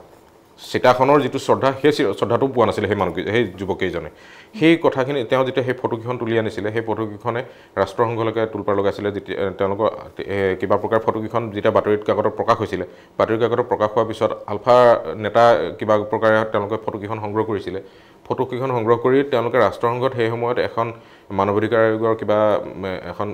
চিতাখনৰ যিটো শ্ৰদ্ধা সেই শ্ৰদ্ধাটো পোৱা নাছিলে সেই যুৱকেইজনে সেই কথাখিনি তেওঁ যেতিয়া সেই ফটোকেইখন তুলি আনিছিলে সেই ফটোকেইখনে ৰাষ্ট্ৰসংঘলৈকে তোলপাৰ লগাইছিলে যেতিয়া তেওঁলোকৰ কিবা প্ৰকাৰ ফটোকেইখন যেতিয়া বাতৰিত কাকতত প্ৰকাশ হৈছিলে বাতৰি কাকতত প্ৰকাশ হোৱাৰ পিছত আলফা নেতা কিবা প্ৰকাৰে তেওঁলোকে ফটোকেইখন সংগ্ৰহ কৰিছিলে ফটোকেইখন সংগ্ৰহ কৰি তেওঁলোকে ৰাষ্ট্ৰসংঘত সেই সময়ত এখন মানৱাধিকাৰ আয়োগৰ কিবা এখন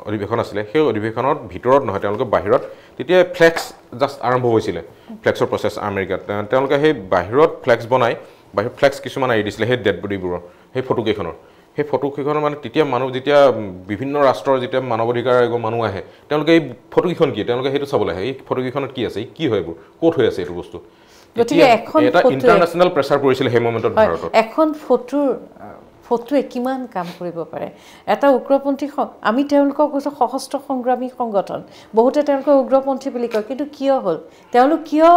অধিৱেশন আছিলে সেই অধিৱেশনত ভিতৰত নহয় তেওঁলোকে বাহিৰত তেতিয়া ফ্লেক্স জাষ্ট আৰম্ভ হৈছিলে ফ্লেক্সৰ প্ৰচেছ আমেৰিকাত তেওঁলোকে সেই বাহিৰত ফ্লেক্স বনাই বাহিৰত ফ্লেক্স কিছুমান আহি দিছিলে সেই ডেড বডিবোৰৰ সেই ফটোকেইখনৰ মানে তেতিয়া মানুহ যেতিয়া বিভিন্ন ৰাষ্ট্ৰৰ যেতিয়া মানৱাধিকাৰ আয়োগৰ মানুহ আহে তেওঁলোকে এই ফটোকেইখন কি তেওঁলোকে সেইটো চাবলৈ আহে এই ফটোকেইখনত কি আছে কি হয় এইবোৰ ক'ত হৈ আছে এইটো বস্তু গতিকে এটা ইণ্টাৰনেশ্যনেল প্ৰেছাৰ পৰিছিলে সেই মোমেণ্টত ভাৰতত এখন ফটোৱে কিমান কাম কৰিব পাৰে এটা উগ্ৰপন্থী আমি তেওঁলোকক কৈছোঁ সশস্ত্ৰ সংগ্ৰামী সংগঠন বহুতে তেওঁলোকক উগ্ৰপন্থী বুলি কয় কিন্তু কিয় হ'ল তেওঁলোক কিয়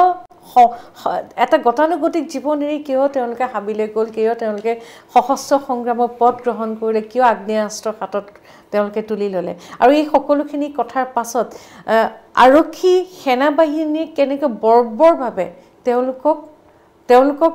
এটা গতানুগতিক জীৱন এৰি কিয় তেওঁলোকে হাবিলৈ গ'ল কিয় তেওঁলোকে সশস্ত্ৰ সংগ্ৰামৰ পথ গ্ৰহণ কৰিলে কিয় আগ্নেয়াস্ত্ৰ হাতত তেওঁলোকে তুলি ল'লে আৰু এই সকলোখিনি কথাৰ পাছত আৰক্ষী সেনাবাহিনীয়ে কেনেকৈ বৰ্বৰভাৱে তেওঁলোকক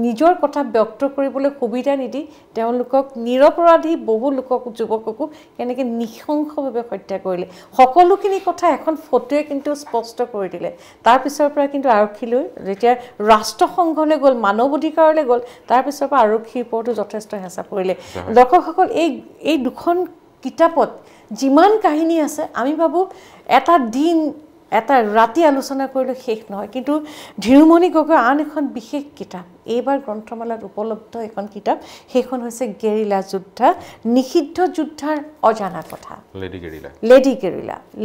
নিজৰ কথা ব্যক্ত কৰিবলৈ সুবিধা নিদি তেওঁলোকক নিৰপৰাধী বহু লোকক যুৱককো কেনেকৈ নৃশংসভাৱে হত্যা কৰিলে সকলোখিনি কথা এখন ফটোৱে কিন্তু স্পষ্ট কৰি দিলে তাৰপিছৰ পৰা কিন্তু আৰক্ষীলৈ যেতিয়া ৰাষ্ট্ৰসংঘলৈ গ'ল মানৱ অধিকাৰলৈ গ'ল তাৰপিছৰ পৰা আৰক্ষীৰ ওপৰতো যথেষ্ট হেঁচা পৰিলে দৰ্শকসকল এই দুখন কিতাপত যিমান কাহিনী আছে আমি ভাবোঁ এটা ৰাতি আলোচনা কৰিলে শেষ নহয় কিন্তু ধীৰুমণি গগৈৰ আন এখন বিশেষ কিতাপ এইবাৰ গ্ৰন্থমেলাত উপলব্ধ এখন কিতাপ সেইখন হৈছে গেৰিলা যোদ্ধা নিষিদ্ধ যোদ্ধাৰ অজানা কথা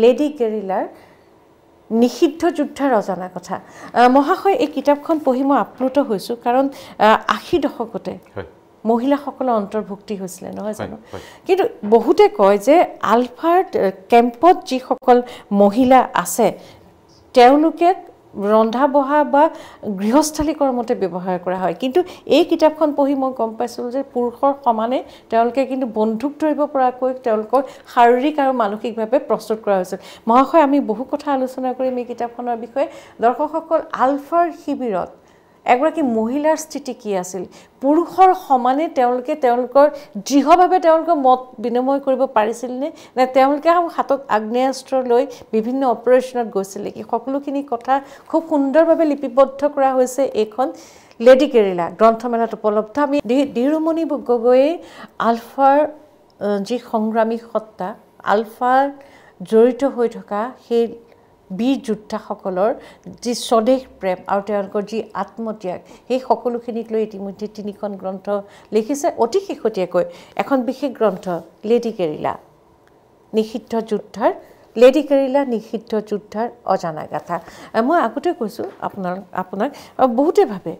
লেডি গেৰিলাৰ নিষিদ্ধ যোদ্ধাৰ অজানা কথা মহাশয় এই কিতাপখন পঢ়ি মই আপ্লুত হৈছোঁ কাৰণ ৮০ দশকতে মহিলাসকলৰ অন্তৰ্ভুক্তি হৈছিলে নহয় জানো কিন্তু বহুতে কয় যে আলফাৰ কেম্পত যিসকল মহিলা আছে তেওঁলোকে ৰন্ধা বঢ়া বা গৃহস্থালী কৰ্মতে ব্যৱহাৰ কৰা হয় কিন্তু এই কিতাপখন পঢ়ি মই গম পাইছিলোঁ যে পুৰুষৰ সমানে তেওঁলোকে কিন্তু বন্দুক ধৰিব পৰাকৈ তেওঁলোকৰ শাৰীৰিক আৰু মানসিকভাৱে প্ৰস্তুত কৰা হৈছিল মহাশয় আমি বহু কথা আলোচনা কৰিম এই কিতাপখনৰ বিষয়ে দৰ্শকসকল আলফাৰ শিবিৰত এগৰাকী মহিলাৰ স্থিতি কি আছিল পুৰুষৰ সমানে তেওঁলোকৰ দৃঢ়ভাৱে তেওঁলোকৰ মত বিনিময় কৰিব পাৰিছিল নে তেওঁলোকে হাতত আগ্নেয়াস্ত্ৰ লৈ বিভিন্ন অপাৰেশ্যনত গৈছিল নেকি সকলোখিনি কথা খুব সুন্দৰভাৱে লিপিবদ্ধ কৰা হৈছে এইখন লেডি গেৰিলা গ্ৰন্থমেলাত উপলব্ধ আমি ধীৰুমণি গগৈয়ে আলফাৰ যি সংগ্ৰামী সত্তা আলফাৰ জড়িত হৈ থকা সেই বীৰ যোদ্ধাসকলৰ যি স্বদেশ প্ৰেম আৰু তেওঁলোকৰ যি আত্মত্যাগ সেই সকলোখিনিক লৈ ইতিমধ্যে ৩খন গ্ৰন্থ লিখিছে অতি শেহতীয়াকৈ এখন বিশেষ গ্ৰন্থ লেডি গেৰিলা নিষিদ্ধ যোদ্ধাৰ অজানা গাথা মই আগতে কৈছোঁ আপোনাক বহুতে ভাবে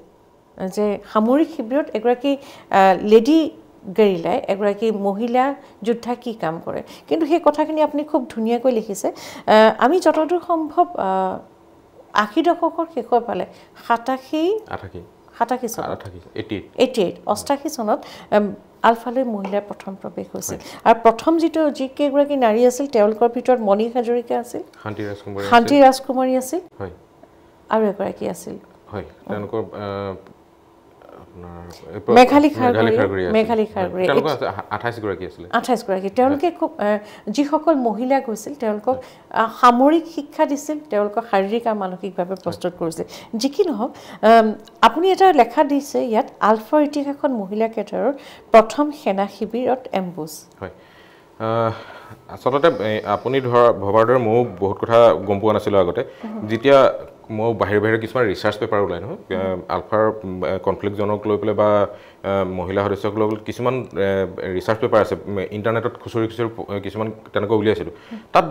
যে সামৰিক শিবিৰত এগৰাকী লেডি গেৰিলাই এগৰাকী মহিলা যোদ্ধা কি কাম কৰে কিন্তু সেই কথাখিনি আপুনি খুব ধুনীয়াকৈ লিখিছে আমি যতদূৰ সম্ভৱ ৮০ দশকৰ শেষৰ ফালে 88 চনত আলফালৈ মহিলাৰ প্ৰথম প্ৰৱেশ হৈছিল আৰু প্ৰথম যিকেইগৰাকী নাৰী আছিল তেওঁলোকৰ ভিতৰত মণি হাজৰিকা আছিল শান্তি ৰাজকুমাৰী আছিল আৰু এগৰাকী আছিল মেঘালী খাৰগুৰি 28 গৰাকী আছিল তেওঁলোকে খুব যিসকল মহিলা গৈছিল তেওঁলোকক সামৰিক শিক্ষা দিছিল তেওঁলোকক শাৰীৰিক আৰু মানসিকভাৱে প্ৰস্তুত কৰিছিল যি কি নহওক আপুনি এটা লেখা দিছে ইয়াত আলফাৰ ইতিহাসত মহিলা কেডাৰৰ প্ৰথম সেনা শিবিৰত এম্বুছ হয় আচলতে আপুনি ভবাৰ দৰে ময়ো বহুত কথা গম পোৱা নাছিলোঁ আগতে যেতিয়া মই বাহিৰে কিছুমান ৰিচাৰ্চ পেপাৰ ওলাই নহয় আলফাৰ কনফ্লিক্ট জনক লৈ পেলাই বা মহিলা সদস্যক লৈ পেলাই কিছুমান ৰিচাৰ্চ পেপাৰ আছে ইণ্টাৰনেটত খুচৰি কিছুমান তেনেকৈ উলিয়াইছিলোঁ তাত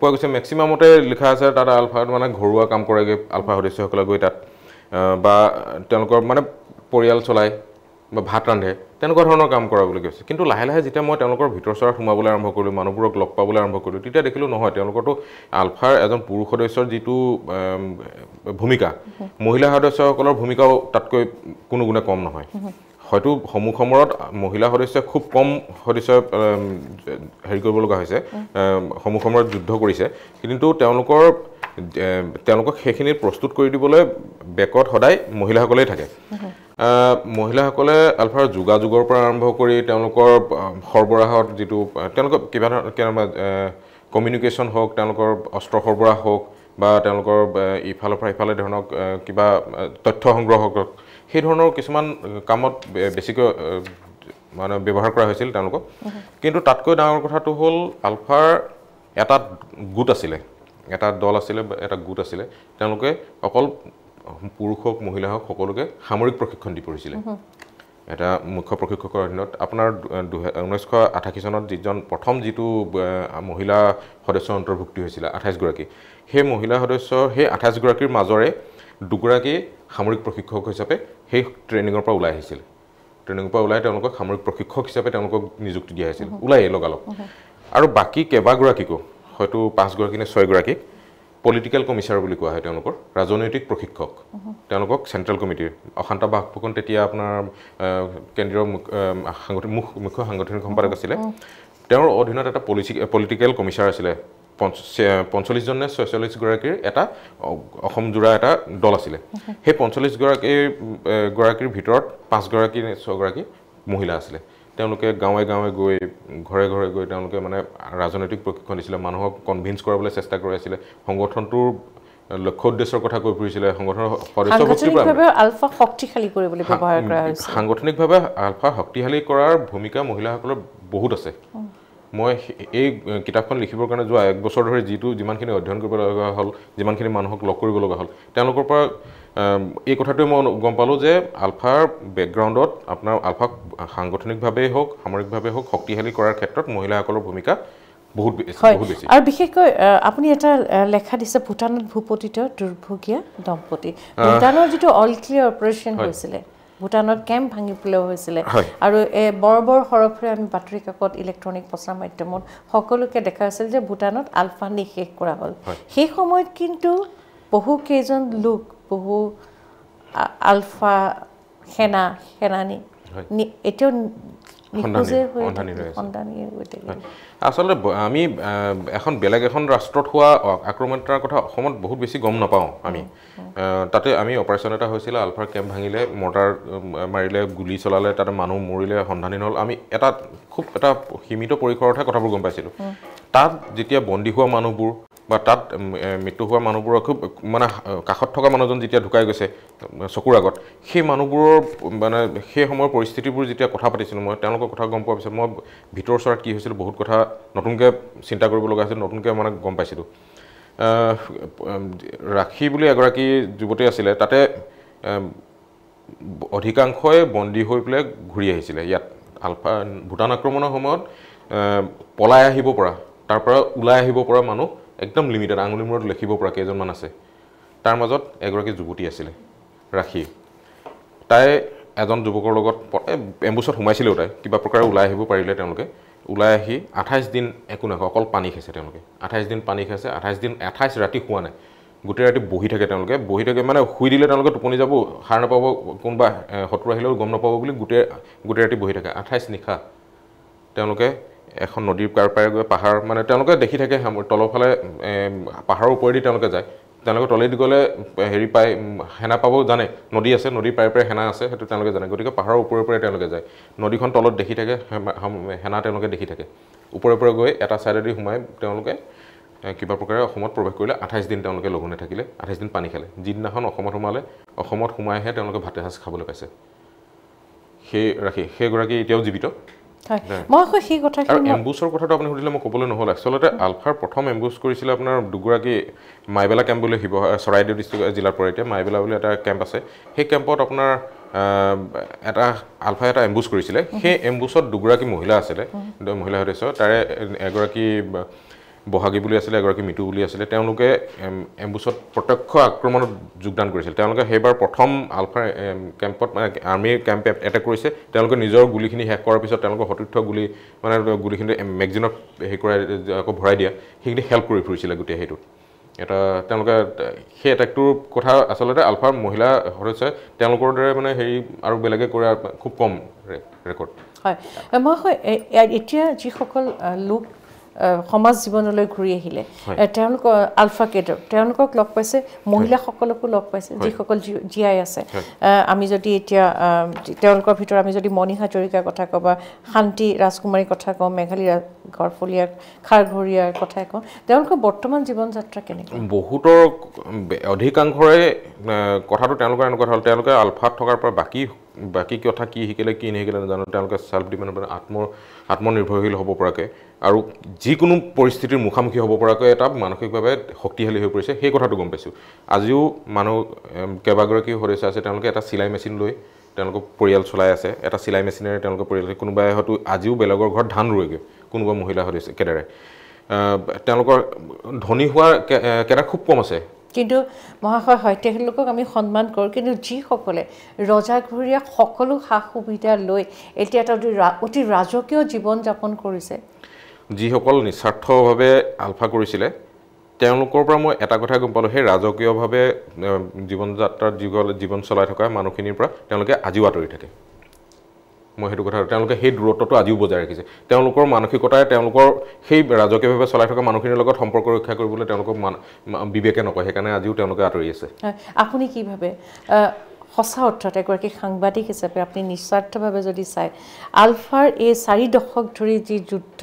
পোৱা গৈছে মেক্সিমামতে লিখা আছে তাত আলফাত মানে ঘৰুৱা কাম কৰেগৈ আলফা সদস্যসকলে গৈ তাত বা তেওঁলোকৰ মানে পৰিয়াল চলায় বা ভাত ৰান্ধে তেনেকুৱা ধৰণৰ কাম কৰা বুলি কৈছে কিন্তু লাহে লাহে যেতিয়া মই তেওঁলোকৰ ভিতৰ চৰাত সোমাবলৈ আৰম্ভ কৰিলোঁ মানুহবোৰক লগ পাবলৈ আৰম্ভ কৰিলোঁ তেতিয়া দেখিলোঁ নহয় তেওঁলোকৰতো আলফাৰ এজন পুৰুষ সদস্যৰ যিটো ভূমিকা মহিলা সদস্যসকলৰ ভূমিকাও তাতকৈ কোনো গুণে কম নহয় হয়তো সমুখ সমৰত মহিলা সদস্য খুব কম সদস্য হেৰি কৰিব লগা হৈছে সমুখ সমৰত যুদ্ধ কৰিছে কিন্তু তেওঁলোকক সেইখিনি প্ৰস্তুত কৰি দিবলৈ বেকত সদায় মহিলাসকলেই থাকে মহিলাসকলে আলফাৰ যোগাযোগৰ পৰা আৰম্ভ কৰি তেওঁলোকৰ সৰবৰাহত যিটো তেওঁলোকৰ কিবা কমিউনিকেশ্যন হওক তেওঁলোকৰ অস্ত্ৰ সৰবৰাহ হওক বা তেওঁলোকৰ ইফালৰ পৰা ইফালে ধৰণক কিবা তথ্য সংগ্ৰহ হওক সেই ধৰণৰ কিছুমান কামত বেছিকৈ মানে ব্যৱহাৰ কৰা হৈছিল তেওঁলোকক কিন্তু তাতকৈ ডাঙৰ কথাটো হ'ল আলফাৰ এটা গোট আছিলে এটা দল আছিলে এটা গোট আছিলে তেওঁলোকে অকল পুৰুষ হওক মহিলা হওক সকলোকে সামৰিক প্ৰশিক্ষণ দি পৰিছিলে এটা মুখ্য প্ৰশিক্ষকৰ অধীনত আপোনাৰ 1988 চনত যিটো মহিলা সদস্য অন্তৰ্ভুক্তি হৈছিল 28 গৰাকী সেই মহিলা সদস্য সেই 28 গৰাকীৰ মাজৰে দুগৰাকী সামৰিক প্ৰশিক্ষক হিচাপে সেই ট্ৰেইনিঙৰ পৰা ওলাই আহিছিল ট্ৰেইনিঙৰ পৰা ওলাই তেওঁলোকক সামৰিক প্ৰশিক্ষক হিচাপে তেওঁলোকক নিযুক্তি দিয়া হৈছিল ওলাই লগালগ আৰু বাকী কেইবাগৰাকীকো হয়তো 5 গৰাকী নে 6 গৰাকীক পলিটিক্যাল কমিছাৰ বুলি কোৱা হয় তেওঁলোকৰ ৰাজনৈতিক প্ৰশিক্ষক তেওঁলোকক চেন্ট্ৰেল কমিটিৰ অশান্ত বাগফুকন তেতিয়া আপোনাৰ কেন্দ্ৰীয় মুখ্য সাংগঠনিক সম্পাদক আছিলে তেওঁৰ অধীনত এটা পলিটিক্যাল কমিছাৰ আছিলে 45 জন নে 46 গৰাকীৰ এটা অসম জোৰা এটা দল আছিলে সেই 45 গৰাকীৰ ভিতৰত 5 গৰাকী নে 6 গৰাকী মহিলা আছিলে তেওঁলোকে গাঁৱে গাঁৱে গৈ ঘৰে ঘৰে গৈ তেওঁলোকে মানে ৰাজনৈতিক প্ৰশিক্ষণ দিছিলে মানুহক কনভিন্স কৰাবলৈ চেষ্টা কৰি আছিলে সংগঠনটোৰ লক্ষ্য উদ্দেশ্যৰ কথা কৈ ফুৰিছিলে সংগঠনৰ সাংগঠনিকভাৱে আলফা শক্তিশালী কৰিবলৈ ব্যৱহাৰ কৰা হৈছে সাংগঠনিকভাৱে আলফা শক্তিশালী কৰাৰ ভূমিকা মহিলাসকলৰ বহুত আছে মই এই কিতাপখন লিখিবৰ কাৰণে যোৱা 1 বছৰ ধৰি যিমানখিনি অধ্যয়ন কৰিব লগা হ'ল যিমানখিনি মানুহক লগ কৰিব লগা হ'ল তেওঁলোকৰ পৰা এই কথাটোৱে মই গম পালোঁ যে আলফাৰ বেকগ্ৰাউণ্ডত আপোনাৰ আলফাক সাংগঠনিকভাৱেই হওক সামৰিকভাৱেই হওক শক্তিশালী কৰাৰ ক্ষেত্ৰত মহিলাসকলৰ ভূমিকা বহুত বেছি আৰু বিশেষকৈ আপুনি এটা লেখা দিছে ভূটানত ভূপতিত দুৰ্ভগীয়া দম্পতি ভূটানৰ যিটো অল ক্লিয়াৰ অপাৰেশ্যন হৈছিলে ভূটানত কেম্প ভাঙি পেলোৱা হৈছিলে আৰু বৰ সৰফৰে আমি বাতৰি কাকত ইলেক্ট্ৰনিক প্ৰচাৰ মাধ্যমত সকলোকে দেখা আছিল যে ভূটানত আলফা নিষেধ কৰা হ'ল সেই সময়ত কিন্তু বহুকেইজন লোক বহু আলফা সেনানী এতিয়াও আচলতে আমি এখন বেলেগ এখন ৰাষ্ট্ৰত হোৱা আক্ৰমণৰ কথা অসমত বহুত বেছি গম নাপাওঁ আমি তাতে আমি অপাৰেশ্যন এটা হৈছিলে আলফাৰ কেম্প ভাঙিলে মৰ্টাৰ মাৰিলে গুলি চলালে তাতে মানুহ মৰিলে সন্ধানহীন হ'ল আমি খুব এটা সীমিত পৰিসৰতহে কথাবোৰ গম পাইছিলোঁ তাত যেতিয়া বন্দী হোৱা মানুহবোৰ বা তাত মৃত্যু হোৱা মানুহবোৰৰ খুব মানে কাষত থকা মানুহজন যেতিয়া ঢুকাই গৈছে চকুৰ আগত সেই মানুহবোৰৰ মানে সেই সময়ৰ পৰিস্থিতিবোৰ যেতিয়া কথা পাতিছিলোঁ মই তেওঁলোকৰ কথা গম পোৱাৰ পিছত মই ভিতৰ চৰাত কি হৈছিল বহুত কথা নতুনকৈ চিন্তা কৰিব লগা হৈছিল নতুনকৈ মানে গম পাইছিলোঁ ৰাখী বুলি এগৰাকী যুৱতী আছিলে তাতে অধিকাংশই বন্দী হৈ পেলাই ঘূৰি আহিছিলে ইয়াত আলফা ভূটান আক্ৰমণৰ সময়ত পলাই আহিব পৰা তাৰ পৰা ওলাই আহিব পৰা মানুহ একদম লিমিটেড আঙুলি মূৰত লিখিব পৰা কেইজনমান আছে তাৰ মাজত এগৰাকী যুৱতী আছিলে ৰাখী তাই এজন যুৱকৰ লগত এম্বুছত সোমাইছিলেও তাই কিবা প্ৰকাৰে ওলাই আহিব পাৰিলে তেওঁলোকে ওলাই আহি 28 দিন একো নাখায় অকল পানী খাইছে তেওঁলোকে 28 দিন পানী খাইছে 28 ৰাতি শুৱা নাই গোটেই ৰাতি বহি থাকে তেওঁলোকে বহি থাকে মানে শুই দিলে তেওঁলোকে টোপনি যাব সাৰ নাপাব কোনোবা শত্ৰু আহিলেও গম নাপাব বুলি গোটেই ৰাতি বহি থাকে 28 নিশা তেওঁলোকে এখন নদীৰ পাৰে গৈ পাহাৰ মানে তেওঁলোকে দেখি থাকে তলৰ ফালে পাহাৰৰ ওপৰেদি তেওঁলোকে যায় তেওঁলোকে তলেদি গ'লে হেৰি পায় হেনা পাব জানে নদী আছে নদীৰ পাৰে হেনা আছে সেইটো তেওঁলোকে জানে গতিকে পাহাৰৰ ওপৰে তেওঁলোকে যায় নদীখন তলত দেখি থাকে হেনা তেওঁলোকে দেখি থাকে ওপৰে গৈ এটা চাইডেদি সোমাই তেওঁলোকে কিবা প্ৰকাৰে অসমত প্ৰৱেশ কৰিলে 28 দিন তেওঁলোকে লঘোণে থাকিলে 28 দিন পানী খালে যিদিনাখন অসমত সোমালে অসমত সোমাইহে তেওঁলোকে ভাতে সাজ খাবলৈ পাইছে সেইগৰাকী এতিয়াও জীৱিত মই সেই কথাখিনি এম্বুছৰ কথাটো আপুনি সুধিলে মই ক'বলৈ নহ'ল আচলতে আলফাৰ প্ৰথম এম্বুছ কৰিছিলে আপোনাৰ দুগৰাকী মাইবেলা কেম্প বুলি চৰাইদেউ ডিষ্ট্ৰিক্ট জিলাৰ পৰা এতিয়া মাইবেলা বুলি এটা কেম্প আছে সেই কেম্পত আপোনাৰ আলফাই এটা এম্বুছ কৰিছিলে সেই এম্বুছত দুগৰাকী মহিলা আছিলে মহিলা সদস্য তাৰে এগৰাকী বহাগী বুলি আছিলে এগৰাকী মিটু বুলি আছিলে তেওঁলোকে এম্বুছত প্ৰত্যক্ষ আক্ৰমণত যোগদান কৰিছিল তেওঁলোকে সেইবাৰ প্ৰথম আলফা কেম্পত মানে আৰ্মিৰ কেম্প এটেক কৰিছে তেওঁলোকে নিজৰ গুলিখিনি শেষ কৰাৰ পিছত তেওঁলোকৰ সতীৰ্থ গুলি মানে গুলিখিনি মেগজিনত হেৰি কৰাই আকৌ ভৰাই দিয়া সেইখিনি হেল্প কৰি ফুৰিছিলে গোটেই সেইটোত এটা তেওঁলোকে সেই এটেকটোৰ কথা আচলতে আলফাৰ মহিলা সদস্যই তেওঁলোকৰ দৰে মানে হেৰি আৰু বেলেগে কৰা খুব কম ৰেকৰ্ড হয় মই এতিয়া যিসকল লোক সমাজ জীৱনলৈ ঘূৰি আহিলে তেওঁলোক আলফা কেডৰ তেওঁলোকক লগ পাইছে মহিলাসকলকো লগ পাইছে যিসকল জীয়াই আছে আমি যদি এতিয়া তেওঁলোকৰ ভিতৰত আমি যদি মণি হাজৰিকাৰ কথা কওঁ বা শান্তি ৰাজকুমাৰীৰ কথা কওঁ মেঘালী গড়ফলীয়াৰ খাৰঘৰীয়াৰ কথা কওঁ তেওঁলোকৰ বৰ্তমান জীৱন যাত্ৰা কেনেকৈ বহুতৰ অধিকাংশৰে কথাটো তেওঁলোকৰ এনেকুৱা হ'ল তেওঁলোকে আলফাত থকাৰ পৰা বাকী কথা কি শিকিলে কি নিশিকিলে নাজানো তেওঁলোকে সেল্ফ ডিপেণ্ডেণ্ট আত্মনিৰ্ভৰশীল হ'ব পৰাকৈ আৰু যিকোনো পৰিস্থিতিৰ মুখামুখি হ'ব পৰাকৈ এটা মানসিকভাৱে শক্তিশালী হৈ পৰিছে সেই কথাটো গম পাইছোঁ আজিও মানুহ কেইবাগৰাকী সদস্য আছে তেওঁলোকে এটা চিলাই মেচিন লৈ তেওঁলোকৰ পৰিয়াল চলাই আছে এটা চিলাই মেচিনেৰে তেওঁলোকৰ পৰিয়াল কোনোবাই হয়তো আজিও বেলেগৰ ঘৰত ধান ৰুৱেগৈ কোনোবা মহিলা সদস্য কেডাৰে তেওঁলোকৰ ধনী হোৱাৰ কেডাৰ খুব কম আছে কিন্তু মহাশয় হয় তেখেতলোকক আমি সন্মান কৰোঁ কিন্তু যিসকলে ৰজাঘৰীয়া সকলো সা সুবিধা লৈ এতিয়া এটা অতি ৰাজকীয় জীৱন যাপন কৰিছে যিসকল নিস্বাৰ্থভাৱে আলফা কৰিছিলে তেওঁলোকৰ পৰা মই এটা কথা গম পালোঁ সেই ৰাজকীয়ভাৱে জীৱন যাত্ৰাত জীৱন চলাই থকা মানুহখিনিৰ পৰা তেওঁলোকে আজিও আঁতৰি থাকে মই সেইটো কথা তেওঁলোকে সেই দূৰত্বটো আজিও বজাই ৰাখিছে তেওঁলোকৰ মানসিকতাই তেওঁলোকৰ সেই ৰাজকীয়ভাৱে চলাই থকা মানুহখিনিৰ লগত সম্পৰ্ক ৰক্ষা কৰিবলৈ তেওঁলোকক বিবেকে নকয় সেইকাৰণে আজিও তেওঁলোকে আঁতৰি আছে আপুনি কি ভাবে সঁচা অৰ্থত এগৰাকী সাংবাদিক হিচাপে আপুনি নিস্বাৰ্থভাৱে যদি চায় আলফাৰ এই 4 দশক ধৰি যি যুদ্ধ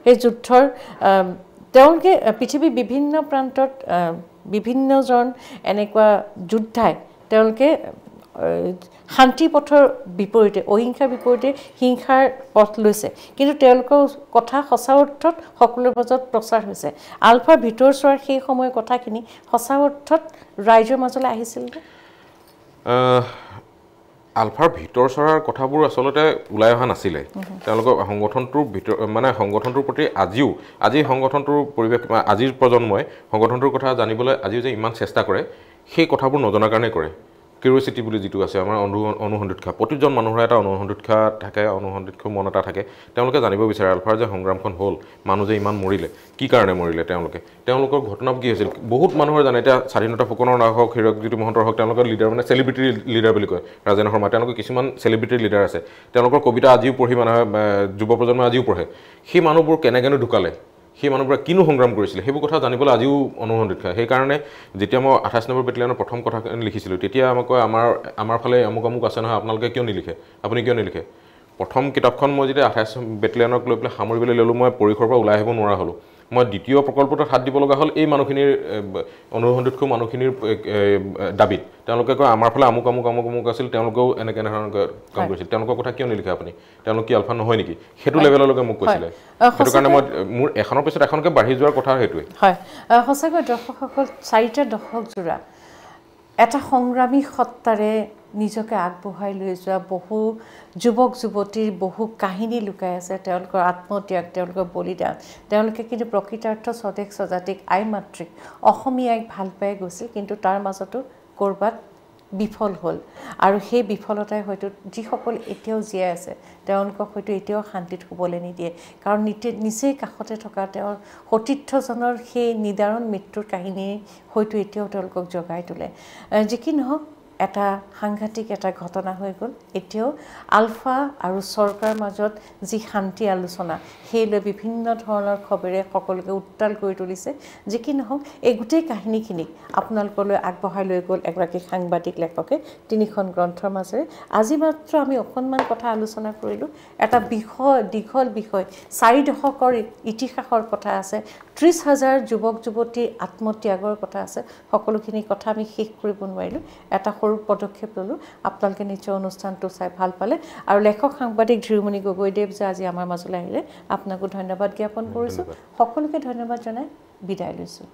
সেই যুদ্ধৰ তেওঁলোকে পৃথিৱীৰ বিভিন্ন প্ৰান্তত বিভিন্নজন এনেকুৱা যোদ্ধাই তেওঁলোকে শান্তি পথৰ বিপৰীতে অহিংসাৰ বিপৰীতে হিংসাৰ পথ লৈছে কিন্তু তেওঁলোকৰ কথা সঁচা অৰ্থত সকলোৰ মাজত প্ৰচাৰ হৈছে আলফাৰ ভিতৰ চোৱাৰ সেই সময়ৰ কথাখিনি সঁচা অৰ্থত ৰাইজৰ মাজলৈ আহিছিল আলফাৰ ভিতৰ চৰাৰ কথাবোৰ আচলতে ওলাই অহা নাছিলে তেওঁলোকৰ সংগঠনটোৰ ভিতৰ মানে সংগঠনটোৰ প্ৰতি আজি সংগঠনটোৰ পৰিৱেশ আজিৰ প্ৰজন্মই সংগঠনটোৰ কথা জানিবলৈ আজিও যে ইমান চেষ্টা কৰে সেই কথাবোৰ নজনাৰ কাৰণে কৰে কিউৰিয়চিটি বুলি যিটো আছে আমাৰ অনুসন্ধিৎসা প্ৰতিজন মানুহৰ এটা অনুসন্ধিৎসা থাকে অনুসন্ধিৎসা মন এটা থাকে তেওঁলোকে জানিব বিচাৰে আলফাৰ যে সংগ্ৰামখন হ'ল মানুহ যে ইমান মৰিলে কি কাৰণে মৰিলে তেওঁলোকৰ ঘটনা কি হৈছিল বহুত মানুহৰ জানে এতিয়া স্বাধীনতা ফুকনৰ নাম হওক হীৰকজ্যোতি মহন্তৰ হওক তেওঁলোকৰ লিডাৰ মানে চেলিব্ৰিটি লিডাৰ বুলি কয় ৰাজেন শৰ্মা তেওঁলোকৰ কিছুমান চেলিব্ৰিটি লিডাৰ আছে তেওঁলোকৰ কবিতা আজিও পঢ়ি মানুহে যুৱ প্ৰজন্মই আজিও পঢ়ে সেই মানুহবোৰ কেনেকৈ ঢুকালে সেই মানুহবোৰে কিনো সংগ্ৰাম কৰিছিলে সেইবোৰ কথা জানিবলৈ আজিও অনুসন্ধিৎসা সেইকাৰণে যেতিয়া মই 28 নম্বৰ বেটেলিয়নৰ প্ৰথম কথা লিখিছিলোঁ তেতিয়া আমাক কয় আমাৰ ফালে আমুক আছে নহয় আপোনালোকে কিয় নিলিখে আপুনি কিয় নিলিখে প্ৰথম কিতাপখন মই যেতিয়া 28 বেটেলিয়নক লৈ পেলাই সামৰিবলৈ ল'লোঁ মই পৰিসৰৰ পৰা ওলাই আহিব নোৱাৰা হ'লোঁ মই দ্বিতীয় প্ৰকল্পটোত হাত দিব লগা হ'ল এই মানুহখিনিৰ অনুসন্ধিৎসু মানুহখিনিৰ দাবীত তেওঁলোকে কয় আমাৰ ফালে আমুক আছিল তেওঁলোকেও এনেকৈ কাম কৰিছিল তেওঁলোকৰ কথা কিয় নিলিখে আপুনি তেওঁলোক কি আলফা নহয় নেকি সেইটো লেভেললৈকে মোক কৈছিলে সেইটো কাৰণে মই মোৰ এখনৰ পিছত এখনকৈ বাঢ়ি যোৱাৰ কথা সেইটোৱে হয় সঁচাকৈ দৰ্শকসকল 4টা দশক জোৰা এটা সংগ্ৰামী সত্তাৰে নিজকে আগবঢ়াই লৈ যোৱা বহু যুৱক যুৱতীৰ বহু কাহিনী লুকাই আছে তেওঁলোকৰ আত্মত্যাগ তেওঁলোকৰ বলিদান তেওঁলোকে কিন্তু প্ৰকৃতাৰ্থ স্বদেশ স্বজাতিক আই মাতৃক অসমীয়াক ভাল পাই গৈছিল কিন্তু তাৰ মাজতো ক'ৰবাত বিফল হ'ল আৰু সেই বিফলতাই হয়তো যিসকল এতিয়াও জীয়াই আছে তেওঁলোকক হয়তো এতিয়াও শান্তিত শুবলৈ নিদিয়ে কাৰণ নিচেই কাষতে থকা তেওঁৰ সতীৰ্থজনৰ সেই নিদাৰুণ মৃত্যুৰ কাহিনী হয়তো এতিয়াও তেওঁলোকক জগাই তোলে যি কি নহওক এটা সাংঘাতিক এটা ঘটনা হৈ গ'ল এতিয়াও আলফা আৰু চৰকাৰৰ মাজত যি শান্তি আলোচনা সেইলৈ বিভিন্ন ধৰণৰ খবৰে সকলোকে উত্তাল কৰি তুলিছে যি কি নহওক এই গোটেই কাহিনীখিনিক আপোনালোকলৈ আগবঢ়াই লৈ গ'ল এগৰাকী সাংবাদিক লেখকে তিনিখন গ্ৰন্থৰ মাজেৰে আজি মাত্ৰ আমি অকণমান কথা আলোচনা কৰিলোঁ এটা দীঘল বিষয় 4 দশকৰ ইতিহাসৰ কথা আছে 30,000 যুৱক যুৱতীৰ আত্মত্যাগৰ কথা আছে সকলোখিনি কথা আমি শেষ কৰিব নোৱাৰিলোঁ এটা সৰু পদক্ষেপ ল'লোঁ আপোনালোকে নিশ্চয় অনুষ্ঠানটো চাই ভাল পালে আৰু লেখক সাংবাদিক ধীৰুমণি গগৈদেৱ যে আজি আমাৰ মাজলৈ আহিলে আপোনাকো ধন্যবাদ জ্ঞাপন কৰিছোঁ সকলোকে ধন্যবাদ জনাই বিদায় লৈছোঁ